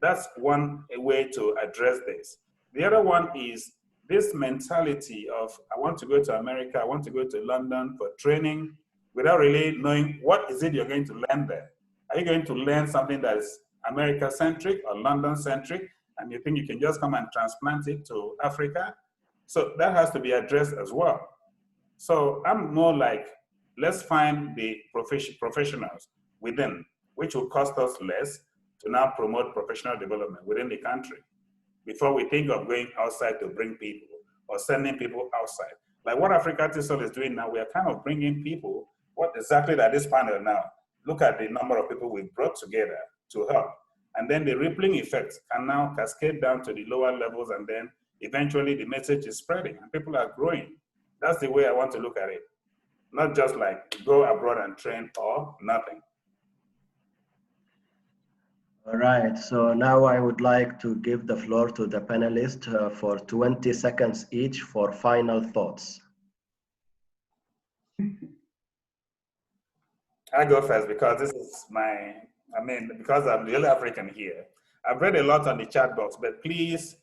That's one way to address this. The other one is this mentality of, I want to go to America, I want to go to London for training without really knowing what is it you're going to learn there. Are you going to learn something that is America-centric or London-centric, and you think you can just come and transplant it to Africa? So that has to be addressed as well. So I'm more like, let's find the professionals within, which will cost us less to now promote professional development within the country before we think of going outside to bring people or sending people outside. Like what Africa TESOL is doing now, we are kind of bringing people, what exactly that this panel now, look at the number of people we've brought together to help. And then the rippling effects can now cascade down to the lower levels, and then eventually the message is spreading and people are growing. That's the way I want to look at it. Not just like go abroad and train or nothing. All right, so now I would like to give the floor to the panelists for 20 seconds each for final thoughts. I go first because this is because I'm the only African here. I've read a lot on the chat box, but please,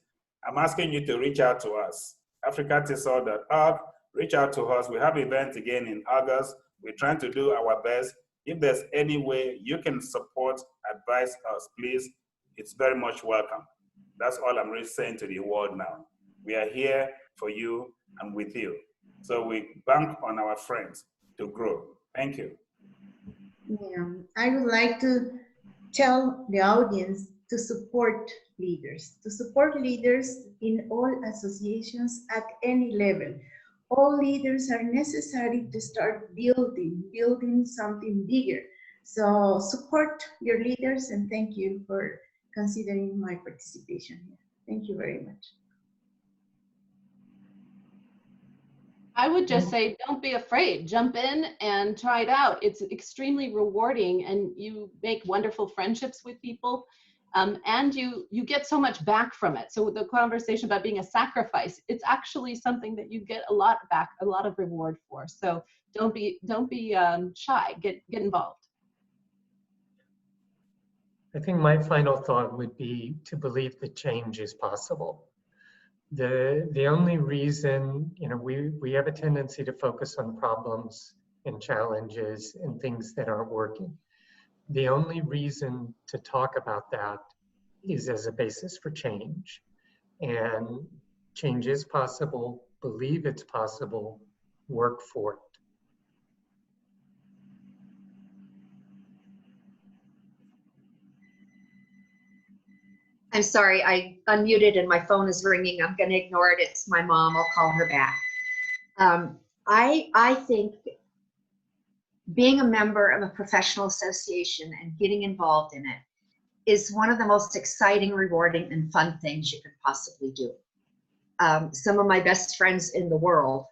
I'm asking you to reach out to us. africatesol.org, reach out to us. We have events again in August. We're trying to do our best. If there's any way you can support, advise us, please, it's very much welcome. That's all I'm really saying to the world now. We are here for you and with you. So we bank on our friends to grow. Thank you. Yeah, I would like to tell the audience to support leaders in all associations at any level. All leaders are necessary to start building something bigger. So support your leaders, and thank you for considering my participation here. Thank you very much. I would just say, don't be afraid. Jump in and try it out. It's extremely rewarding, and you make wonderful friendships with people, and you get so much back from it. So the conversation about being a sacrifice, it's actually something that you get a lot back, a lot of reward for. So don't be shy. Get involved. I think my final thought would be to believe that change is possible. The only reason, we have a tendency to focus on problems and challenges and things that aren't working. The only reason to talk about that is as a basis for change. And change is possible, believe it's possible, work for it. I'm sorry, I unmuted and my phone is ringing. I'm going to ignore it. It's my mom. I'll call her back. I think being a member of a professional association and getting involved in it is one of the most exciting, rewarding, and fun things you could possibly do. Some of my best friends in the world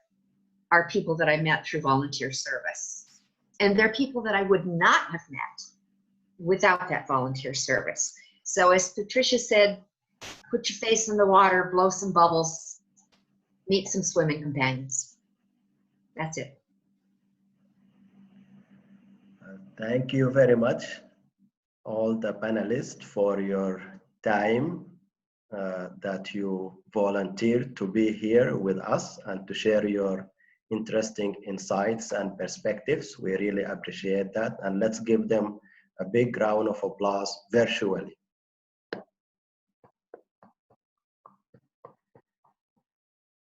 are people that I met through volunteer service. And they're people that I would not have met without that volunteer service. So as Patricia said, put your face in the water, blow some bubbles, meet some swimming companions. That's it. Thank you very much, all the panelists, for your time that you volunteered to be here with us and to share your interesting insights and perspectives. We really appreciate that. And let's give them a big round of applause virtually.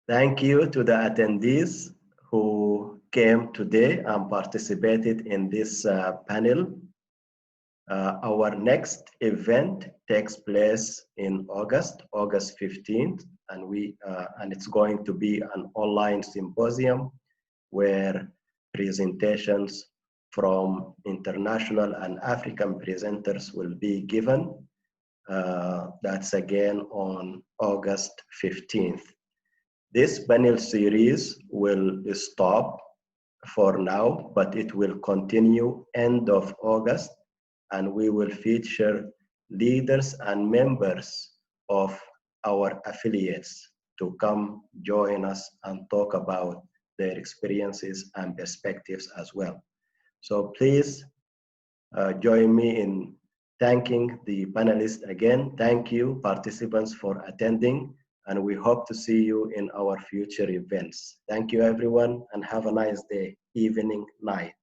Thank you to the attendees who came today and participated in this panel. Our next event takes place in August 15th, and it's going to be an online symposium where presentations from international and African presenters will be given. That's again on August 15th. This panel series will stop for now, but it will continue end of August, and we will feature leaders and members of our affiliates to come join us and talk about their experiences and perspectives as well. So please join me in thanking the panelists again. Thank you, participants, for attending, and we hope to see you in our future events. Thank you, everyone, and have a nice day, evening, night.